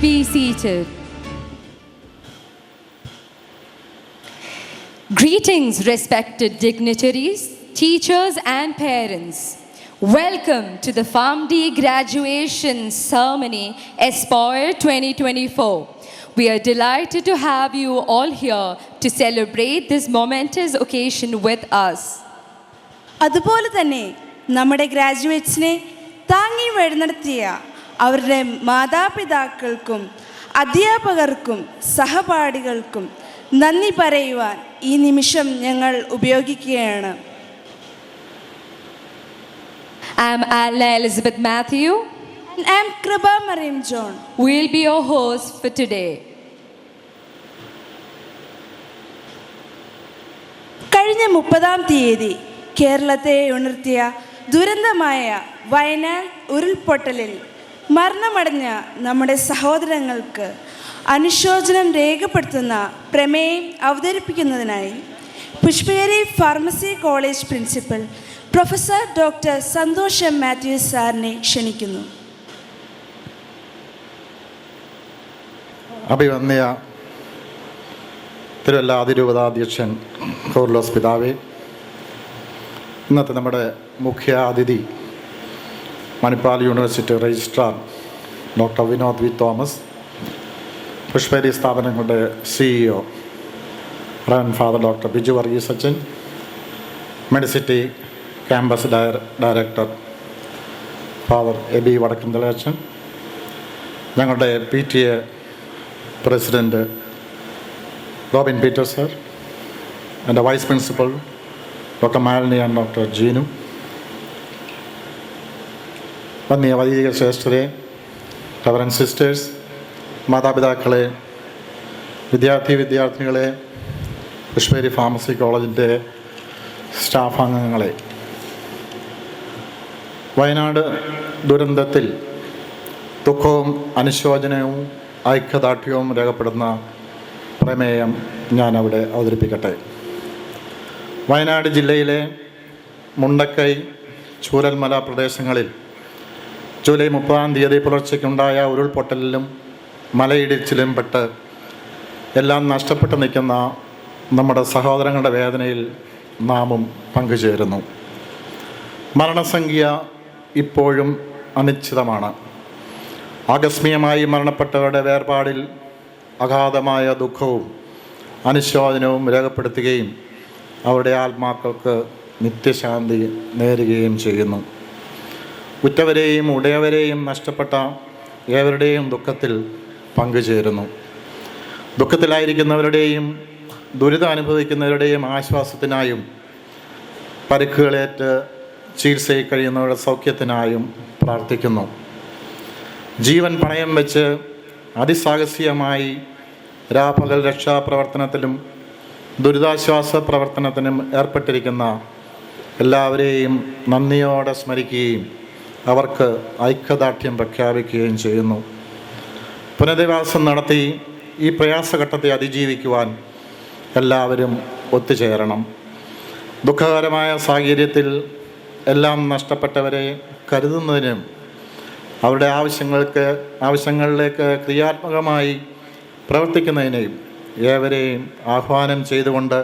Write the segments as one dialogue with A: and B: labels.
A: be seated. Greetings, respected dignitaries, teachers and parents. Welcome to the PharmD graduation ceremony Aspire 2024. We are delighted to have you all here to celebrate this momentous occasion with us.
B: അതുപോലെ തന്നെ നമ്മുടെ ഗ്രാജുവേറ്റ്സിനെ താങ്ങി വഴിനടത്തിയ അവരുടെ മാതാപിതാക്കൾക്കും അധ്യാപകർക്കും സഹപാഠികൾക്കും നന്ദി പറയുവാൻ ഈ നിമിഷം ഞങ്ങൾ ഉപയോഗിക്കുകയാണ്.
A: I am Alna Elizabeth Matthew.
B: And I am Kriba Mariam John.
A: We will be your hosts for today.
B: കഴിഞ്ഞ 30-ാം തീയതി കേരളത്തെ ഉണർത്തിയ ദുരന്തമായ വയനാട് ഉരുൾപൊട്ടലിൽ മരണമടഞ്ഞ നമ്മുടെ സഹോദരങ്ങൾക്ക് അനുശോചനം രേഖപ്പെടുത്തുന്ന പ്രമേയം അവതരിപ്പിക്കുന്നതിനായി Pushpagiri pharmacy college principal professor doctor Santhosh M Mathew സാറിനെ ക്ഷണിക്കുന്നു.
C: അഭിവന്യ തിരുവല്ല അതിരൂപതാധ്യക്ഷൻ കൗർലോസ് പിതാവേ, ഇന്നത്തെ നമ്മുടെ മുഖ്യ അതിഥി Manipal university registrar doctor Vinod V Thomas, Pushpagiri സ്ഥാപനങ്ങളുടെ CEO reverend father doctor Biju Varghese അച്ഛൻ, medicity campus director father Aby വടക്കുംതലയച്ഛൻ, ഞങ്ങളുടെ PTA president Robin Peter sir, എൻ്റെ vice principal doctor Malini and doctor Jeenu, വന്യ വൈദിക ശ്രേഷ്ഠരെ, റവറൻ സിസ്റ്റേഴ്സ്, മാതാപിതാക്കളെ, വിദ്യാർത്ഥിനികളെ, പുഷ്പഗിരി ഫാർമസി കോളേജിൻ്റെ സ്റ്റാഫ് അംഗങ്ങളെ, വയനാട് ദുരന്തത്തിൽ ദുഃഖവും അനുശോചനവും ഐക്യദാർഢ്യവും രേഖപ്പെടുന്ന പ്രമേയം ഞാനവിടെ അവതരിപ്പിക്കട്ടെ. വയനാട് ജില്ലയിലെ മുണ്ടക്കൈ, ചൂരൽമല പ്രദേശങ്ങളിൽ ജൂലൈ 30-ാം തീയതി പുലർച്ചയ്ക്കുണ്ടായ ഉരുൾപൊട്ടലിലും മലയിടിച്ചിലും പെട്ട് എല്ലാം നഷ്ടപ്പെട്ട് നിൽക്കുന്ന നമ്മുടെ സഹോദരങ്ങളുടെ വേദനയിൽ നാമും പങ്കുചേരുന്നു. മരണസംഖ്യ ഇപ്പോഴും അനിശ്ചിതമാണ്. ആകസ്മികമായി മരണപ്പെട്ടവരുടെ വേർപാടിൽ അഗാധമായ ദുഃഖവും അനുശോചനവും രേഖപ്പെടുത്തുകയും അവരുടെ ആത്മാക്കൾക്ക് നിത്യശാന്തി നേരുകയും ചെയ്യുന്നു. ഉറ്റവരെയും ഉടയവരെയും നഷ്ടപ്പെട്ട ഏവരുടെയും ദുഃഖത്തിൽ പങ്കുചേരുന്നു. ദുഃഖത്തിലായിരിക്കുന്നവരുടെയും ദുരിതം അനുഭവിക്കുന്നവരുടെയും ആശ്വാസത്തിനായും പരിക്കുകളേറ്റ് ചികിത്സയിൽ കഴിയുന്നവരുടെ സൗഖ്യത്തിനായും പ്രാർത്ഥിക്കുന്നു. ജീവൻ പണയം വെച്ച് അതിസാഹസികമായി രാപകൽ രക്ഷാപ്രവർത്തനത്തിലും ദുരിതാശ്വാസ പ്രവർത്തനത്തിനും ഏർപ്പെട്ടിരിക്കുന്ന എല്ലാവരെയും നന്ദിയോടെ സ്മരിക്കുകയും അവർക്ക് ഐക്യദാർഢ്യം പ്രഖ്യാപിക്കുകയും ചെയ്യുന്നു. പുനരധിവാസം നടത്തി ഈ പ്രയാസഘട്ടത്തെ അതിജീവിക്കുവാൻ എല്ലാവരും ഒത്തുചേരണം. ദുഃഖകരമായ സാഹചര്യത്തിൽ എല്ലാം നഷ്ടപ്പെട്ടവരെ കരുതുന്നതിനും അവരുടെ ആവശ്യങ്ങളിലേക്ക് ക്രിയാത്മകമായി പ്രവർത്തിക്കുന്നതിനെയും ഏവരെയും ആഹ്വാനം ചെയ്തുകൊണ്ട്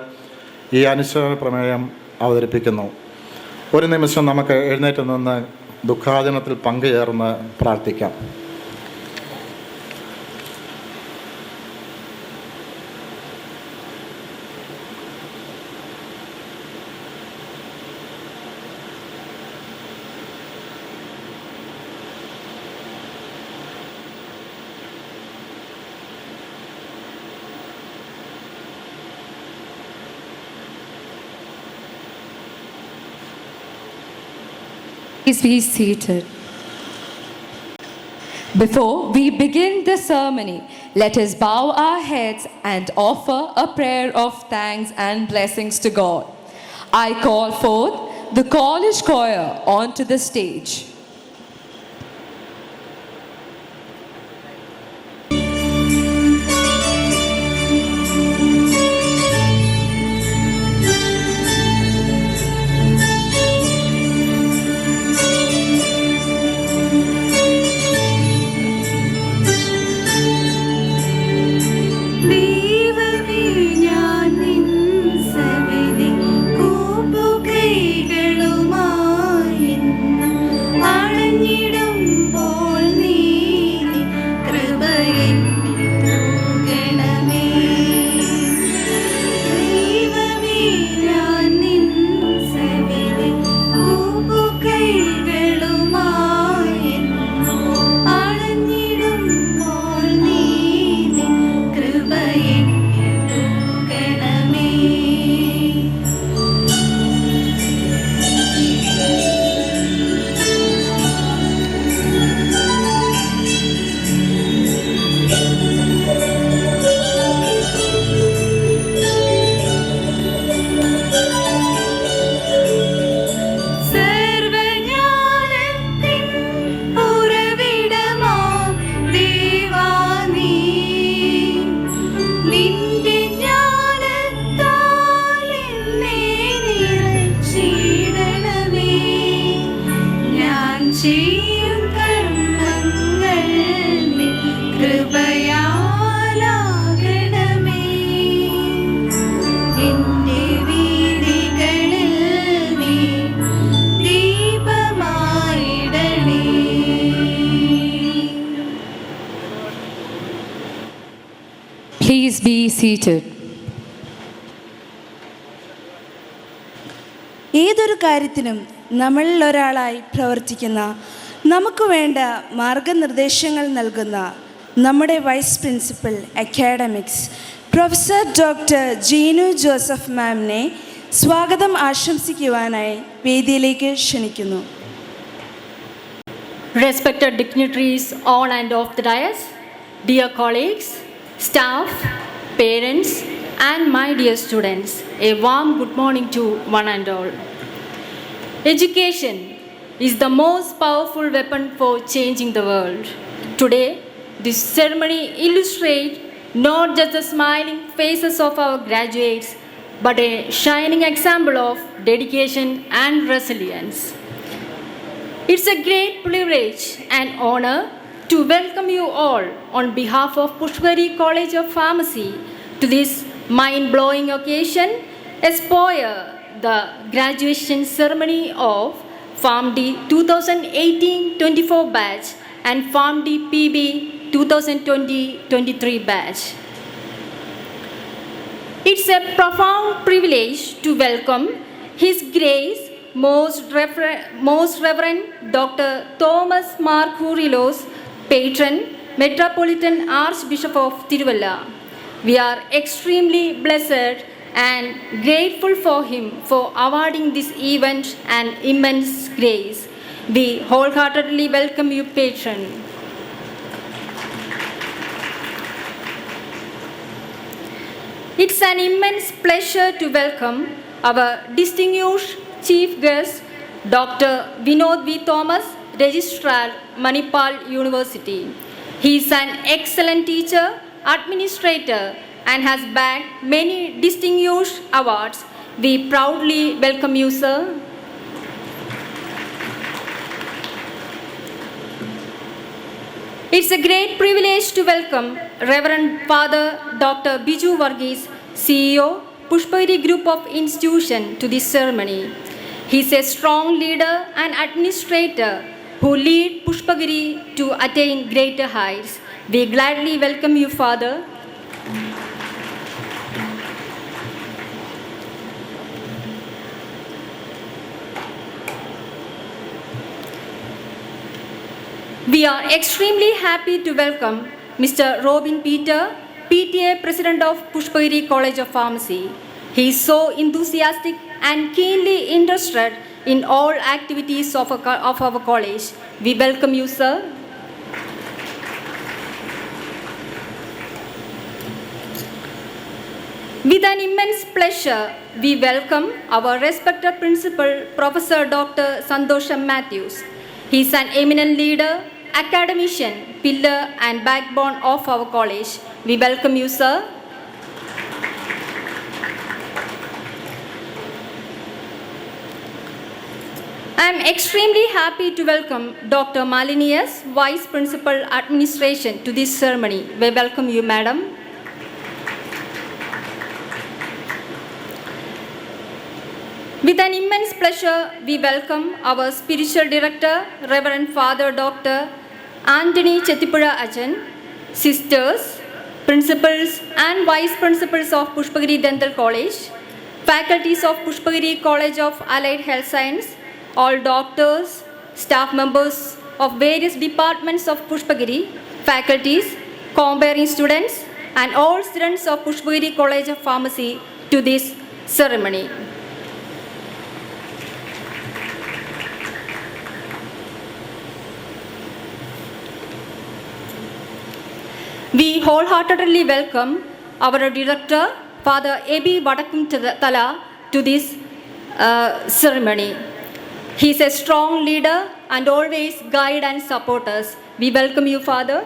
C: ഈ അനുശോചന പ്രമേയം അവതരിപ്പിക്കുന്നു. ഒരു നിമിഷം നമുക്ക് എഴുന്നേറ്റ് നിന്ന് ദുഃഖാചരണത്തിൽ പങ്കുചേർന്ന് പ്രാർത്ഥിക്കാം.
A: Please be seated. Before we begin the ceremony, let us bow our heads and offer a prayer of thanks and blessings to God. I call forth the college choir onto the stage. Please be seated.
B: ഏതൊരു കാര്യത്തിനും നമ്മളിൽ ഒരാളായി പ്രവർത്തിക്കുന്ന, നമുക്ക് വേണ്ട മാർഗനിർദ്ദേശങ്ങൾ നൽകുന്ന നമ്മുടെ vice principal academics professor doctor Jeenu Joseph മാമിനെ സ്വാഗതം ആശംസിക്കുവാനായി വേദിയിലേക്ക് ക്ഷണിക്കുന്നു.
D: Respected dignitaries on and off the dais, dear colleagues, staff, parents, and my dear students, a warm good morning to one and all. Education is the most powerful weapon for changing the world. Today, this ceremony illustrates not just the smiling faces of our graduates, but a shining example of dedication and resilience. It's a great privilege and honor to welcome you all on behalf of Pushpagiri College of Pharmacy to this mind-blowing occasion, Aspire, the graduation ceremony of PharmD 2018-24 batch and PharmD PB 2020-23 batch. It's a profound privilege to welcome His Grace Most Reverend Dr. Thomas Mar Kurilos, Patron, Metropolitan Archbishop of Tiruvalla. We are extremely blessed and grateful for him for awarding this event an immense grace. We wholeheartedly welcome you, Patron. It's an immense pleasure to welcome our distinguished Chief Guest, Dr. Vinod V. Thomas, Registrar, Manipal University. He is an excellent teacher, administrator, and has bagged many distinguished awards. We proudly welcome you, sir. It's a great privilege to welcome Reverend Father Dr. Biju Varghese, CEO, Pushpagiri Group of Institution, to this ceremony. He is a strong leader and administrator who lead Pushpagiri to attain greater heights. We gladly welcome you, Father. We are extremely happy to welcome Mr. Robin Peter, PTA President of Pushpagiri College of Pharmacy. He is so enthusiastic and keenly interested in all activities of our college. We welcome you, sir. With an immense pleasure, we welcome our respected principal, Professor Dr. Santosham Matthews. He is an eminent leader, academician, pillar and backbone of our college. We welcome you, sir. I am extremely happy to welcome Dr. Malini S., Vice Principal Administration, to this ceremony. We welcome you, Madam. With an immense pleasure, we welcome our Spiritual Director, Reverend Father Dr. Anthony Chettipura Ajan, sisters, principals and vice principals of Pushpagiri Dental College, faculties of Pushpagiri College of Allied Health Science, all doctors, staff members of various departments of Pushpagiri, faculties, comparing students, and all students of Pushpagiri College of Pharmacy to this ceremony. We wholeheartedly welcome our director, Father A.B. Vadakum Thala, to this ceremony. He is a strong leader and always guide and support us. We welcome you, Father.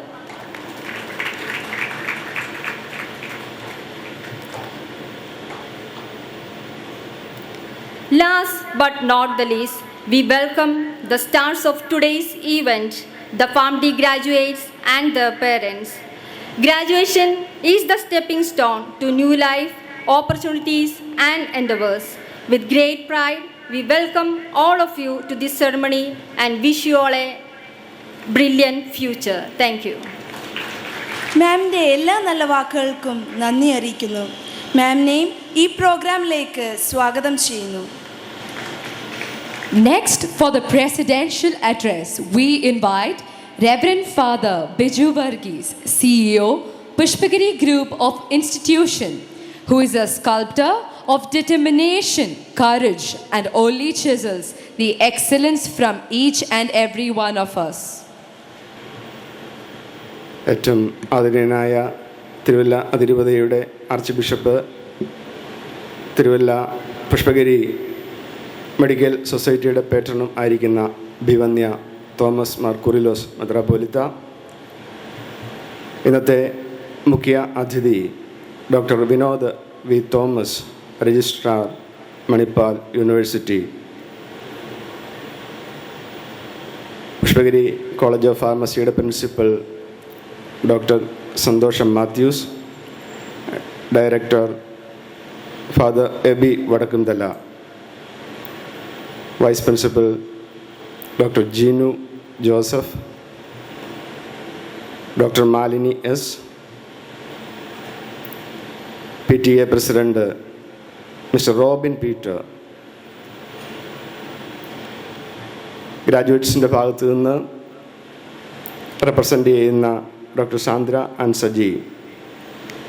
D: Last but not the least, we welcome the stars of today's event, the PharmD graduates and their parents. Graduation is the stepping stone to new life, opportunities and endeavors. With great pride, we welcome all of you to this ceremony and wish you all a brilliant future. Thank you.
B: മാമിൻ്റെ എല്ലാ നല്ല വാക്കുകൾക്കും നന്ദി അറിയിക്കുന്നു. മാമിനെയും ഈ പ്രോഗ്രാമിലേക്ക് സ്വാഗതം ചെയ്യുന്നു.
A: Next, for the presidential address, we invite Reverend Father Biju Varghese, CEO, Pushpagiri Group of Institution, who is a sculptor of determination, courage, and only chisels the excellence from each and every one of us.
E: ഏറ്റവും ആദരണീയനായ തിരുവല്ല അതിരൂപതയുടെ arch bishop, Thiruvalla Pushpagiri medical സൊസൈറ്റിയുടെ പേട്രണും ആയിരിക്കുന്ന ഭിവന്യ Thomas Mar Kurilos മെത്രാപ്പോലിത്ത, ഇന്നത്തെ മുഖ്യ അതിഥി doctor Vinod V Thomas, registrar, Manipal university, Pushpagiri college of ഫാർമസിയുടെ principal doctor സന്തോഷം Mathews, director father Aby Vadakkumthala, vice principal doctor Jeenu Joseph, doctor Malini S, PTA president mister Robin Peter, ഗ്രാജുവേറ്റ്സിൻ്റെ ഭാഗത്തു നിന്ന് റെപ്രസെൻ്റ് ചെയ്യുന്ന ഡോക്ടർ സാന്ദ്ര ആൻഡ് സജി,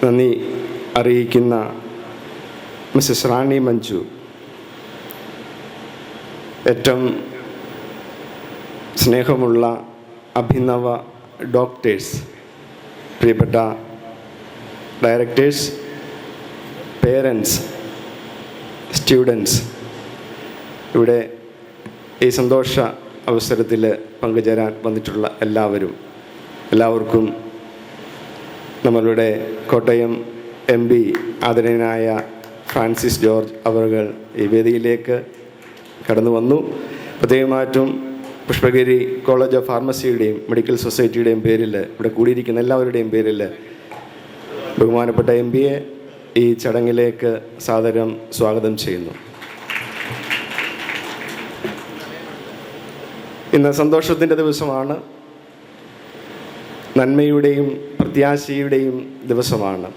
E: നന്ദി അറിയിക്കുന്ന മിസ്സസ് റാണി മഞ്ജു, ഏറ്റവും സ്നേഹമുള്ള അഭിനവ ഡോക്ടേഴ്സ്, പ്രിയപ്പെട്ട ഡയറക്ടേഴ്സ്, പേരൻസ്, സ്റ്റുഡൻസ്, ഇവിടെ ഈ സന്തോഷ അവസരത്തിൽ പങ്കുചേരാൻ വന്നിട്ടുള്ള എല്ലാവർക്കും നമ്മളുടെ കോട്ടയം MP ആദരണീയനായ ഫ്രാൻസിസ് ജോർജ് അവറുകൾ ഈ വേദിയിലേക്ക് കടന്നു വന്നു. പ്രത്യേകമായിട്ടും പുഷ്പഗിരി കോളേജ് ഓഫ് ഫാർമസിയുടെയും മെഡിക്കൽ സൊസൈറ്റിയുടെയും പേരിൽ, ഇവിടെ കൂടിയിരിക്കുന്ന എല്ലാവരുടെയും പേരിൽ ബഹുമാനപ്പെട്ട MP-യെ ഈ ചടങ്ങിലേക്ക് സാദരം സ്വാഗതം ചെയ്യുന്നു. ഇന്ന് സന്തോഷത്തിൻ്റെ ദിവസമാണ്, നന്മയുടെയും പ്രത്യാശയുടെയും ദിവസമാണ്.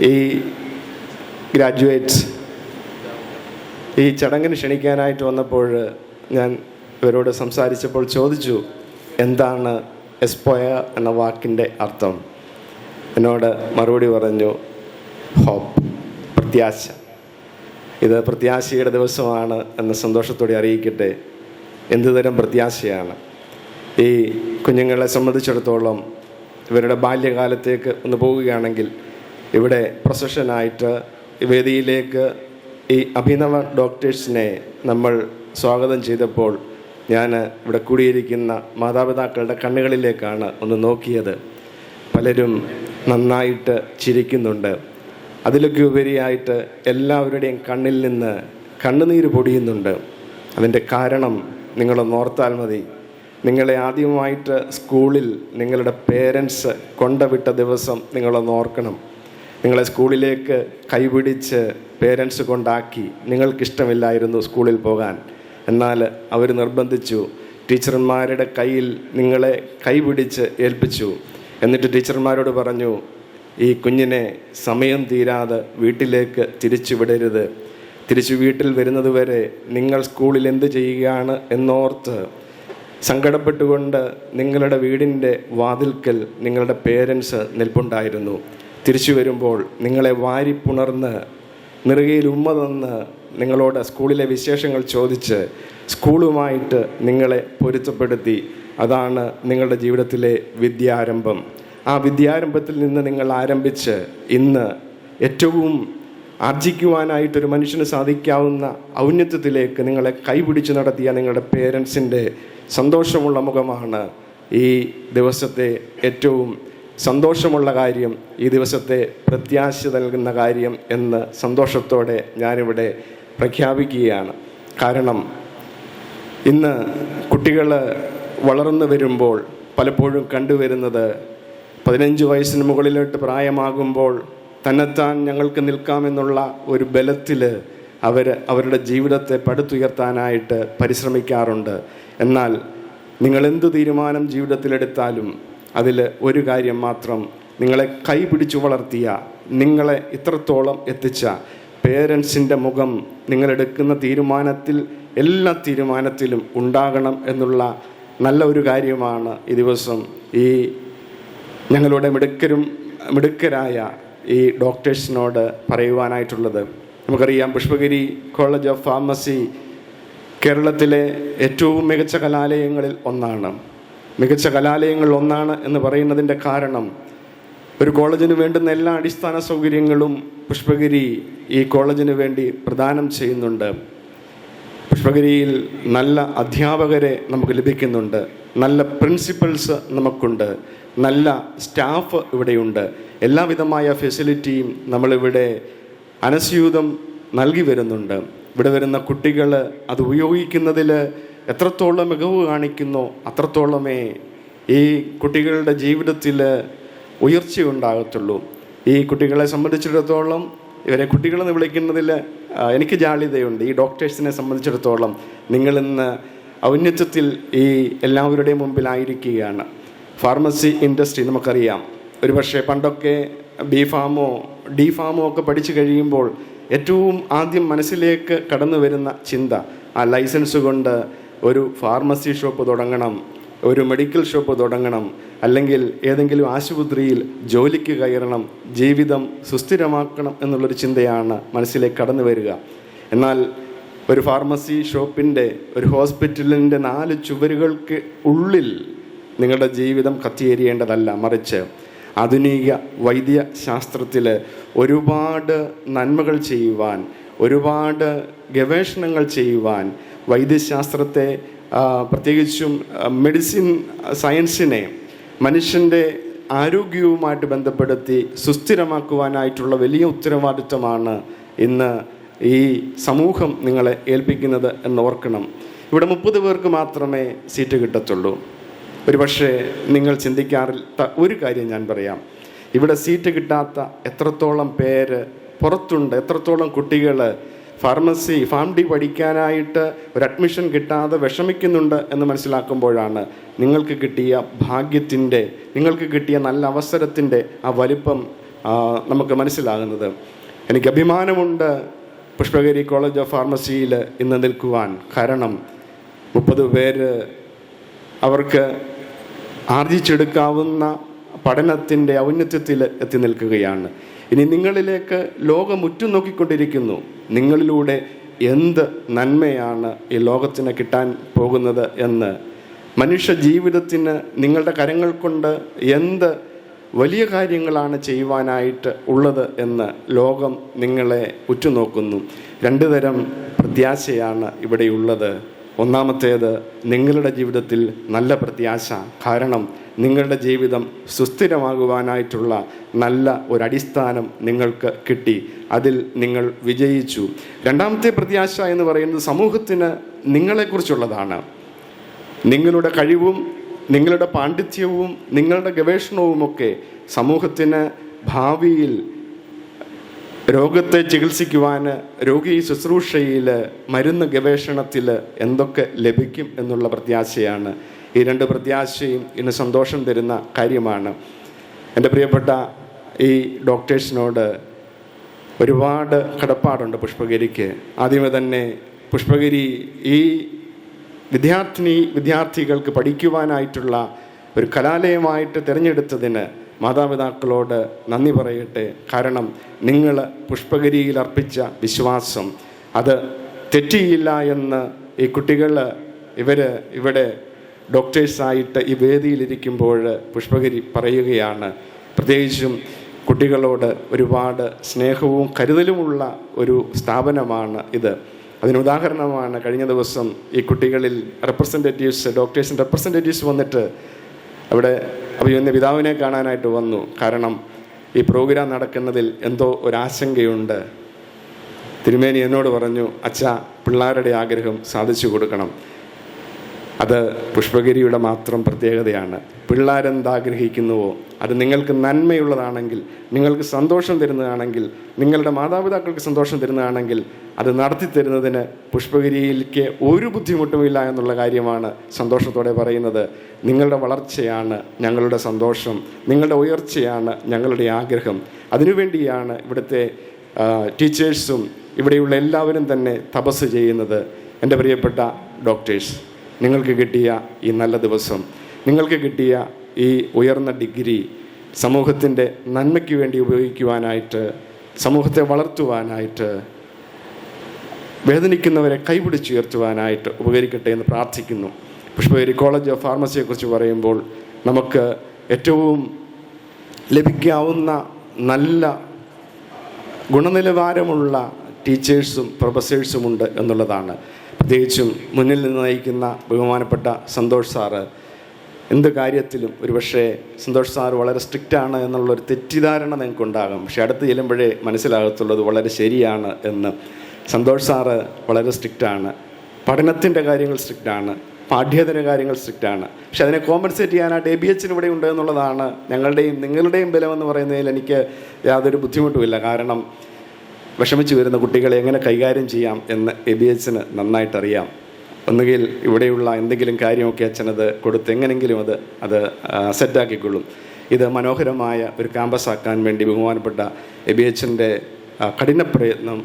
E: ഈ ഗ്രാജുവേറ്റ്സ് ഈ ചടങ്ങിന് ക്ഷണിക്കാനായിട്ട് വന്നപ്പോൾ ഞാൻ ഇവരോട് സംസാരിച്ചപ്പോൾ ചോദിച്ചു, എന്താണ് എസ്പോയർ എന്ന വാക്കിൻ്റെ അർത്ഥം? എന്നോട് മറുപടി പറഞ്ഞു, ഹോപ്പ്, പ്രത്യാശ. ഇത് പ്രത്യാശയുടെ ദിവസമാണ് എന്ന സന്തോഷത്തോടെ അറിയിക്കട്ടെ. എന്തുതരം പ്രത്യാശയാണ്? ഈ കുഞ്ഞുങ്ങളെ സംബന്ധിച്ചിടത്തോളം ഇവരുടെ ബാല്യകാലത്തേക്ക് ഒന്ന് പോവുകയാണെങ്കിൽ, ഇവിടെ പ്രൊസഷനായിട്ട് വേദിയിലേക്ക് ഈ അഭിനവ ഡോക്ടേഴ്സിനെ നമ്മൾ സ്വാഗതം ചെയ്തപ്പോൾ ഞാൻ ഇവിടെ കൂടിയിരിക്കുന്ന മാതാപിതാക്കളുടെ കണ്ണുകളിലേക്കാണ് ഒന്ന് നോക്കിയത്. പലരും നന്നായിട്ട് ചിരിക്കുന്നുണ്ട്. അതിലൊക്കെ ഉപരിയായിട്ട് എല്ലാവരുടെയും കണ്ണിൽ നിന്ന് കണ്ണുനീര് പൊടിയുന്നുണ്ട്. അതിൻ്റെ കാരണം നിങ്ങളൊന്ന് ഓർത്താൽ മതി. നിങ്ങളെ ആദ്യമായിട്ട് സ്കൂളിൽ നിങ്ങളുടെ പേരൻസ് കൊണ്ടുവിട്ട ദിവസം നിങ്ങളൊന്ന് ഓർക്കണം. നിങ്ങളെ സ്കൂളിലേക്ക് കൈപിടിച്ച് പേരൻസ് കൊണ്ടാക്കി. നിങ്ങൾക്കിഷ്ടമില്ലായിരുന്നു സ്കൂളിൽ പോകാൻ, എന്നാൽ അവർ നിർബന്ധിച്ചു. ടീച്ചർമാരുടെ കയ്യിൽ നിങ്ങളെ കൈപിടിച്ച് ഏൽപ്പിച്ചു. എന്നിട്ട് ടീച്ചർമാരോട് പറഞ്ഞു, ഈ കുഞ്ഞിനെ സമയം തീരാതെ വീട്ടിലേക്ക് തിരിച്ചു വിടരുത്. തിരിച്ചു വീട്ടിൽ വരുന്നത് വരെ നിങ്ങൾ സ്കൂളിൽ എന്ത് ചെയ്യുകയാണ് എന്നോർത്ത് സങ്കടപ്പെട്ടുകൊണ്ട് നിങ്ങളുടെ വീടിൻ്റെ വാതിൽക്കൽ നിങ്ങളുടെ പേരൻസ് നിൽപ്പുണ്ടായിരുന്നു. തിരിച്ചു വരുമ്പോൾ നിങ്ങളെ വാരിപ്പുണർന്ന് നെറുകയിൽ ഉമ്മ തന്ന് നിങ്ങളോട് സ്കൂളിലെ വിശേഷങ്ങൾ ചോദിച്ച് സ്കൂളുമായിട്ട് നിങ്ങളെ പൊരുത്തപ്പെടുത്തി. അതാണ് നിങ്ങളുടെ ജീവിതത്തിലെ വിദ്യാരംഭം. ആ വിദ്യാരംഭത്തിൽ നിന്ന് നിങ്ങൾ ആരംഭിച്ച് ഇന്ന് ഏറ്റവും ആർജിക്കുവാനായിട്ടൊരു മനുഷ്യന് സാധിക്കാവുന്ന ഔന്നത്യത്തിലേക്ക് നിങ്ങളെ കൈപിടിച്ച് നടത്തിയ നിങ്ങളുടെ പേരൻസിൻ്റെ സന്തോഷമുള്ള മുഖമാണ് ഈ ദിവസത്തെ ഏറ്റവും സന്തോഷമുള്ള കാര്യം, ഈ ദിവസത്തെ പ്രത്യാശ നൽകുന്ന കാര്യം എന്ന് സന്തോഷത്തോടെ ഞാനിവിടെ പ്രഖ്യാപിക്കുകയാണ്. കാരണം ഇന്ന് കുട്ടികൾ വളർന്നു വരുമ്പോൾ പലപ്പോഴും കണ്ടുവരുന്നത് 15 വയസ്സിന് മുകളിലോട്ട് പ്രായമാകുമ്പോൾ തന്നെത്താൻ ഞങ്ങൾക്ക് നിൽക്കാമെന്നുള്ള ഒരു ബലത്തിൽ അവരുടെ ജീവിതത്തെ പടുത്തുയർത്താനായിട്ട് പരിശ്രമിക്കാറുണ്ട്. എന്നാൽ നിങ്ങളെന്ത് തീരുമാനം ജീവിതത്തിലെടുത്താലും അതിൽ ഒരു കാര്യം മാത്രം, നിങ്ങളെ കൈപിടിച്ചു വളർത്തിയ, നിങ്ങളെ ഇത്രത്തോളം എത്തിച്ച പേരൻസിൻ്റെ മുഖം നിങ്ങളെടുക്കുന്ന തീരുമാനത്തിൽ, എല്ലാ തീരുമാനത്തിലും ഉണ്ടാകണം എന്നുള്ള നല്ല ഒരു കാര്യമാണ് ഈ ദിവസം ഈ ഞങ്ങളുടെ മിടുക്കരായ ഈ ഡോക്ടേഴ്സിനോട് പറയുവാനായിട്ടുള്ളത്. നമുക്കറിയാം, പുഷ്പഗിരി കോളേജ് ഓഫ് ഫാർമസി കേരളത്തിലെ ഏറ്റവും മികച്ച കലാലയങ്ങളിൽ ഒന്നാണ്. മികച്ച കലാലയങ്ങളിൽ ഒന്നാണ് എന്ന് പറയുന്നതിൻ്റെ കാരണം, ഒരു കോളേജിന് വേണ്ടുന്ന എല്ലാ അടിസ്ഥാന സൗകര്യങ്ങളും പുഷ്പഗിരി ഈ കോളേജിന് വേണ്ടി പ്രദാനം ചെയ്യുന്നുണ്ട്. പുഷ്പഗിരിയിൽ നല്ല അധ്യാപകരെ നമുക്ക് ലഭിക്കുന്നുണ്ട്, നല്ല പ്രിൻസിപ്പൽസ് നമുക്കുണ്ട്, നല്ല സ്റ്റാഫ് ഇവിടെയുണ്ട്. എല്ലാവിധമായ ഫെസിലിറ്റിയും നമ്മളിവിടെ അനസ്യൂതം നൽകി വരുന്നുണ്ട്. ഇവിടെ വരുന്ന കുട്ടികൾ അത് ഉപയോഗിക്കുന്നതിൽ എത്രത്തോളം മികവ് കാണിക്കുന്നോ അത്രത്തോളമേ ഈ കുട്ടികളുടെ ജീവിതത്തിൽ ഉയർച്ചയുണ്ടാകത്തുള്ളൂ. ഈ കുട്ടികളെ സംബന്ധിച്ചിടത്തോളം, ഇവരെ കുട്ടികളെന്ന് വിളിക്കുന്നതിൽ എനിക്ക് ജാള്യതയുണ്ട്. ഈ ഡോക്ടേഴ്സിനെ സംബന്ധിച്ചിടത്തോളം നിങ്ങളിന്ന് ഔന്നത്യത്തിൽ ഈ എല്ലാവരുടെയും മുമ്പിലായിരിക്കുകയാണ്. ഫാർമസി ഇൻഡസ്ട്രി നമുക്കറിയാം, ഒരുപക്ഷെ പണ്ടൊക്കെ B.Pharm D.Pharm ഒക്കെ പഠിച്ചു കഴിയുമ്പോൾ ഏറ്റവും ആദ്യം മനസ്സിലേക്ക് കടന്നു വരുന്ന ചിന്ത, ആ ലൈസൻസ് കൊണ്ട് ഒരു ഫാർമസി ഷോപ്പ് തുടങ്ങണം, ഒരു മെഡിക്കൽ ഷോപ്പ് തുടങ്ങണം, അല്ലെങ്കിൽ ഏതെങ്കിലും ആശുപത്രിയിൽ ജോലിക്ക് കയറണം, ജീവിതം സുസ്ഥിരമാക്കണം എന്നുള്ളൊരു ചിന്തയാണ് മനസ്സിലേക്ക് കടന്നു വരിക. എന്നാൽ ഒരു ഫാർമസി ഷോപ്പിൻ്റെ, ഒരു ഹോസ്പിറ്റലിൻ്റെ 4 ചുവരുകൾക്ക് ഉള്ളിൽ നിങ്ങളുടെ ജീവിതം കത്തിയേരിയേണ്ടതല്ല, മറിച്ച് ആധുനിക വൈദ്യശാസ്ത്രത്തിൽ ഒരുപാട് നന്മകൾ ചെയ്യുവാൻ, ഒരുപാട് ഗവേഷണങ്ങൾ ചെയ്യുവാൻ, വൈദ്യശാസ്ത്രത്തെ പ്രത്യേകിച്ചും മെഡിസിൻ സയൻസിനെ മനുഷ്യൻ്റെ ആരോഗ്യവുമായിട്ട് ബന്ധപ്പെടുത്തി സുസ്ഥിരമാക്കുവാനായിട്ടുള്ള വലിയ ഉത്തരവാദിത്വമാണ് ഇന്ന് ഈ സമൂഹം നിങ്ങളെ ഏൽപ്പിക്കുന്നത് എന്നോർക്കണം. ഇവിടെ 30 പേർക്ക് മാത്രമേ സീറ്റ് കിട്ടത്തുള്ളൂ. ഒരു പക്ഷേ നിങ്ങൾ ചിന്തിക്കാറില്ല ഒരു കാര്യം ഞാൻ പറയാം, ഇവിടെ സീറ്റ് കിട്ടാത്ത എത്രത്തോളം പേര് പുറത്തുണ്ട്, എത്രത്തോളം കുട്ടികൾ ഫാർമസി പഠിക്കാനായിട്ട് ഒരു അഡ്മിഷൻ കിട്ടാതെ വിഷമിക്കുന്നുണ്ട് എന്ന് മനസ്സിലാക്കുമ്പോഴാണ് നിങ്ങൾക്ക് കിട്ടിയ ഭാഗ്യത്തിൻ്റെ, നിങ്ങൾക്ക് കിട്ടിയ നല്ല അവസരത്തിൻ്റെ ആ വലിപ്പം നമുക്ക് മനസ്സിലാകുന്നത്. എനിക്ക് അഭിമാനമുണ്ട് പുഷ്പഗിരി കോളേജ് ഓഫ് ഫാർമസിയിൽ ഇന്ന് നിൽക്കുവാൻ. കാരണം 30 പേര് അവർക്ക് ആർജിച്ചെടുക്കാവുന്ന പഠനത്തിൻ്റെ ഔന്നത്യത്തിൽ എത്തി നിൽക്കുകയാണ്. ഇനി നിങ്ങളിലേക്ക് ലോകം ഉറ്റുനോക്കിക്കൊണ്ടിരിക്കുന്നു. നിങ്ങളിലൂടെ എന്ത് നന്മയാണ് ഈ ലോകത്തിന് കിട്ടാൻ പോകുന്നത് എന്ന്, മനുഷ്യ ജീവിതത്തിന് നിങ്ങളുടെ കരങ്ങൾ കൊണ്ട് എന്ത് വലിയ കാര്യങ്ങളാണ് ചെയ്യുവാനായിട്ട് ഉള്ളത് എന്ന് ലോകം നിങ്ങളെ ഉറ്റുനോക്കുന്നു. 2 തരം പ്രത്യാശയാണ് ഇവിടെയുള്ളത്. ഒന്നാമത്തേത്, നിങ്ങളുടെ ജീവിതത്തിൽ നല്ല പ്രത്യാശ. കാരണം നിങ്ങളുടെ ജീവിതം സുസ്ഥിരമാകുവാനായിട്ടുള്ള നല്ല ഒരടിസ്ഥാനം നിങ്ങൾക്ക് കിട്ടി, അതിൽ നിങ്ങൾ വിജയിച്ചു. രണ്ടാമത്തെ പ്രത്യാശ എന്ന് പറയുന്നത് സമൂഹത്തിന് നിങ്ങളെക്കുറിച്ചുള്ളതാണ്. നിങ്ങളുടെ കഴിവും നിങ്ങളുടെ പാണ്ഡിത്യവും നിങ്ങളുടെ ഗവേഷണവുമൊക്കെ സമൂഹത്തിന് ഭാവിയിൽ രോഗത്തെ ചികിത്സിക്കുവാൻ, രോഗി ശുശ്രൂഷയിൽ, മരുന്ന് ഗവേഷണത്തിൽ എന്തൊക്കെ ലഭിക്കും എന്നുള്ള പ്രത്യാശയാണ്. ഈ 2 പ്രത്യാശയും ഇന്ന് സന്തോഷം തരുന്ന കാര്യമാണ്. എൻ്റെ പ്രിയപ്പെട്ട ഈ ഡോക്ടേഴ്സിനോട് ഒരുപാട് കടപ്പാടുണ്ട് പുഷ്പഗിരിക്ക്. ആദ്യമേ തന്നെ പുഷ്പഗിരി ഈ വിദ്യാർത്ഥികൾക്ക് പഠിക്കുവാനായിട്ടുള്ള ഒരു കലാലയമായിട്ട് തിരഞ്ഞെടുത്തതിന് മാതാപിതാക്കളോട് നന്ദി പറയട്ടെ. കാരണം നിങ്ങൾ പുഷ്പഗിരിയിൽ അർപ്പിച്ച വിശ്വാസം അത് തെറ്റിയില്ല എന്ന് ഈ കുട്ടികൾ ഇവിടെ ഡോക്ടേഴ്സായിട്ട് ഈ വേദിയിലിരിക്കുമ്പോൾ പുഷ്പഗിരി പറയുകയാണ്. പ്രത്യേകിച്ചും കുട്ടികളോട് ഒരുപാട് സ്നേഹവും കരുതലുമുള്ള ഒരു സ്ഥാപനമാണ് ഇത്. അതിനുദാഹരണമാണ് കഴിഞ്ഞ ദിവസം ഈ കുട്ടികളിൽ ഡോക്ടേഴ്സിൻ്റെ റെപ്രസെൻറ്റേറ്റീവ്സ് വന്നിട്ട് അവിടെ അഭിമന്യ പിതാവിനെ കാണാനായിട്ട് വന്നു. കാരണം ഈ പ്രോഗ്രാം നടക്കുന്നതിൽ എന്തോ ഒരാശങ്കയുണ്ട്. തിരുമേനി എന്നോട് പറഞ്ഞു, അച്ഛാ, പിള്ളേരുടെ ആഗ്രഹം സാധിച്ചു കൊടുക്കണം. അത് പുഷ്പഗിരിയുടെ മാത്രം പ്രത്യേകതയാണ്. പിള്ളേരെന്താഗ്രഹിക്കുന്നുവോ അത് നിങ്ങൾക്ക് നന്മയുള്ളതാണെങ്കിൽ, നിങ്ങൾക്ക് സന്തോഷം തരുന്നതാണെങ്കിൽ, നിങ്ങളുടെ മാതാപിതാക്കൾക്ക് സന്തോഷം തരുന്നതാണെങ്കിൽ അത് നടത്തി തരുന്നതിന് പുഷ്പഗിരിയിലേക്ക് ഒരു ബുദ്ധിമുട്ടുമില്ല എന്നുള്ള കാര്യമാണ് സന്തോഷത്തോടെ പറയുന്നത്. നിങ്ങളുടെ വളർച്ചയാണ് ഞങ്ങളുടെ സന്തോഷം, നിങ്ങളുടെ ഉയർച്ചയാണ് ഞങ്ങളുടെ ആഗ്രഹം. അതിനുവേണ്ടിയാണ് ഇവിടുത്തെ ടീച്ചേഴ്സും ഇവിടെയുള്ള എല്ലാവരും തന്നെ തപസ് ചെയ്യുന്നത്. എൻ്റെ പ്രിയപ്പെട്ട ഡോക്ടേഴ്സ്, നിങ്ങൾക്ക് കിട്ടിയ ഈ നല്ല ദിവസം, നിങ്ങൾക്ക് കിട്ടിയ ഈ ഉയർന്ന ഡിഗ്രി സമൂഹത്തിൻ്റെ നന്മയ്ക്ക് വേണ്ടി ഉപയോഗിക്കുവാനായിട്ട്, സമൂഹത്തെ വളർത്തുവാനായിട്ട്, വേദനിക്കുന്നവരെ കൈപിടിച്ചുയർത്തുവാനായിട്ട് ഉപകരിക്കട്ടെ എന്ന് പ്രാർത്ഥിക്കുന്നു. പുഷ്പഗിരി കോളേജ് ഓഫ് ഫാർമസിയെക്കുറിച്ച് പറയുമ്പോൾ നമുക്ക് ഏറ്റവും ലഭിക്കാവുന്ന നല്ല ഗുണനിലവാരമുള്ള ടീച്ചേഴ്സും പ്രൊഫസേഴ്സുമുണ്ട് എന്നുള്ളതാണ്. പ്രത്യേകിച്ചും മുന്നിൽ നിന്ന് നയിക്കുന്ന ബഹുമാനപ്പെട്ട സന്തോഷ് സാറ് എന്ത് കാര്യത്തിലും, ഒരുപക്ഷെ സന്തോഷ് സാറ് വളരെ സ്ട്രിക്റ്റാണ് എന്നുള്ളൊരു തെറ്റിദ്ധാരണ നിങ്ങൾക്കുണ്ടാകും. പക്ഷെ അടുത്ത് ചെല്ലുമ്പോഴേ മനസ്സിലാകത്തുള്ളത് വളരെ ശരിയാണ് എന്ന്. സന്തോഷ് സാറ് വളരെ സ്ട്രിക്റ്റാണ്, പഠനത്തിൻ്റെ കാര്യങ്ങൾ സ്ട്രിക്റ്റാണ്, പാഠ്യേതര കാര്യങ്ങൾ സ്ട്രിക്റ്റാണ്. പക്ഷെ അതിനെ കോമ്പൻസേറ്റ് ചെയ്യാനായിട്ട് ABH ഇവിടെ ഉണ്ട് എന്നുള്ളതാണ് ഞങ്ങളുടെയും നിങ്ങളുടെയും ബലമെന്ന് പറയുന്നതിൽ എനിക്ക് യാതൊരു ബുദ്ധിമുട്ടുമില്ല. കാരണം വിഷമിച്ച് വരുന്ന കുട്ടികളെ എങ്ങനെ കൈകാര്യം ചെയ്യാം എന്ന് ABHന് നന്നായിട്ടറിയാം. ഒന്നുകിൽ ഇവിടെയുള്ള എന്തെങ്കിലും കാര്യമൊക്കെ അച്ഛനത് കൊടുത്ത് എങ്ങനെങ്കിലും അത് സെറ്റാക്കിക്കൊള്ളും. ഇത് മനോഹരമായ ഒരു ക്യാമ്പസ് ആക്കാൻ വേണ്ടി ബഹുമാനപ്പെട്ട ABHൻ്റെ കഠിന പ്രയത്നം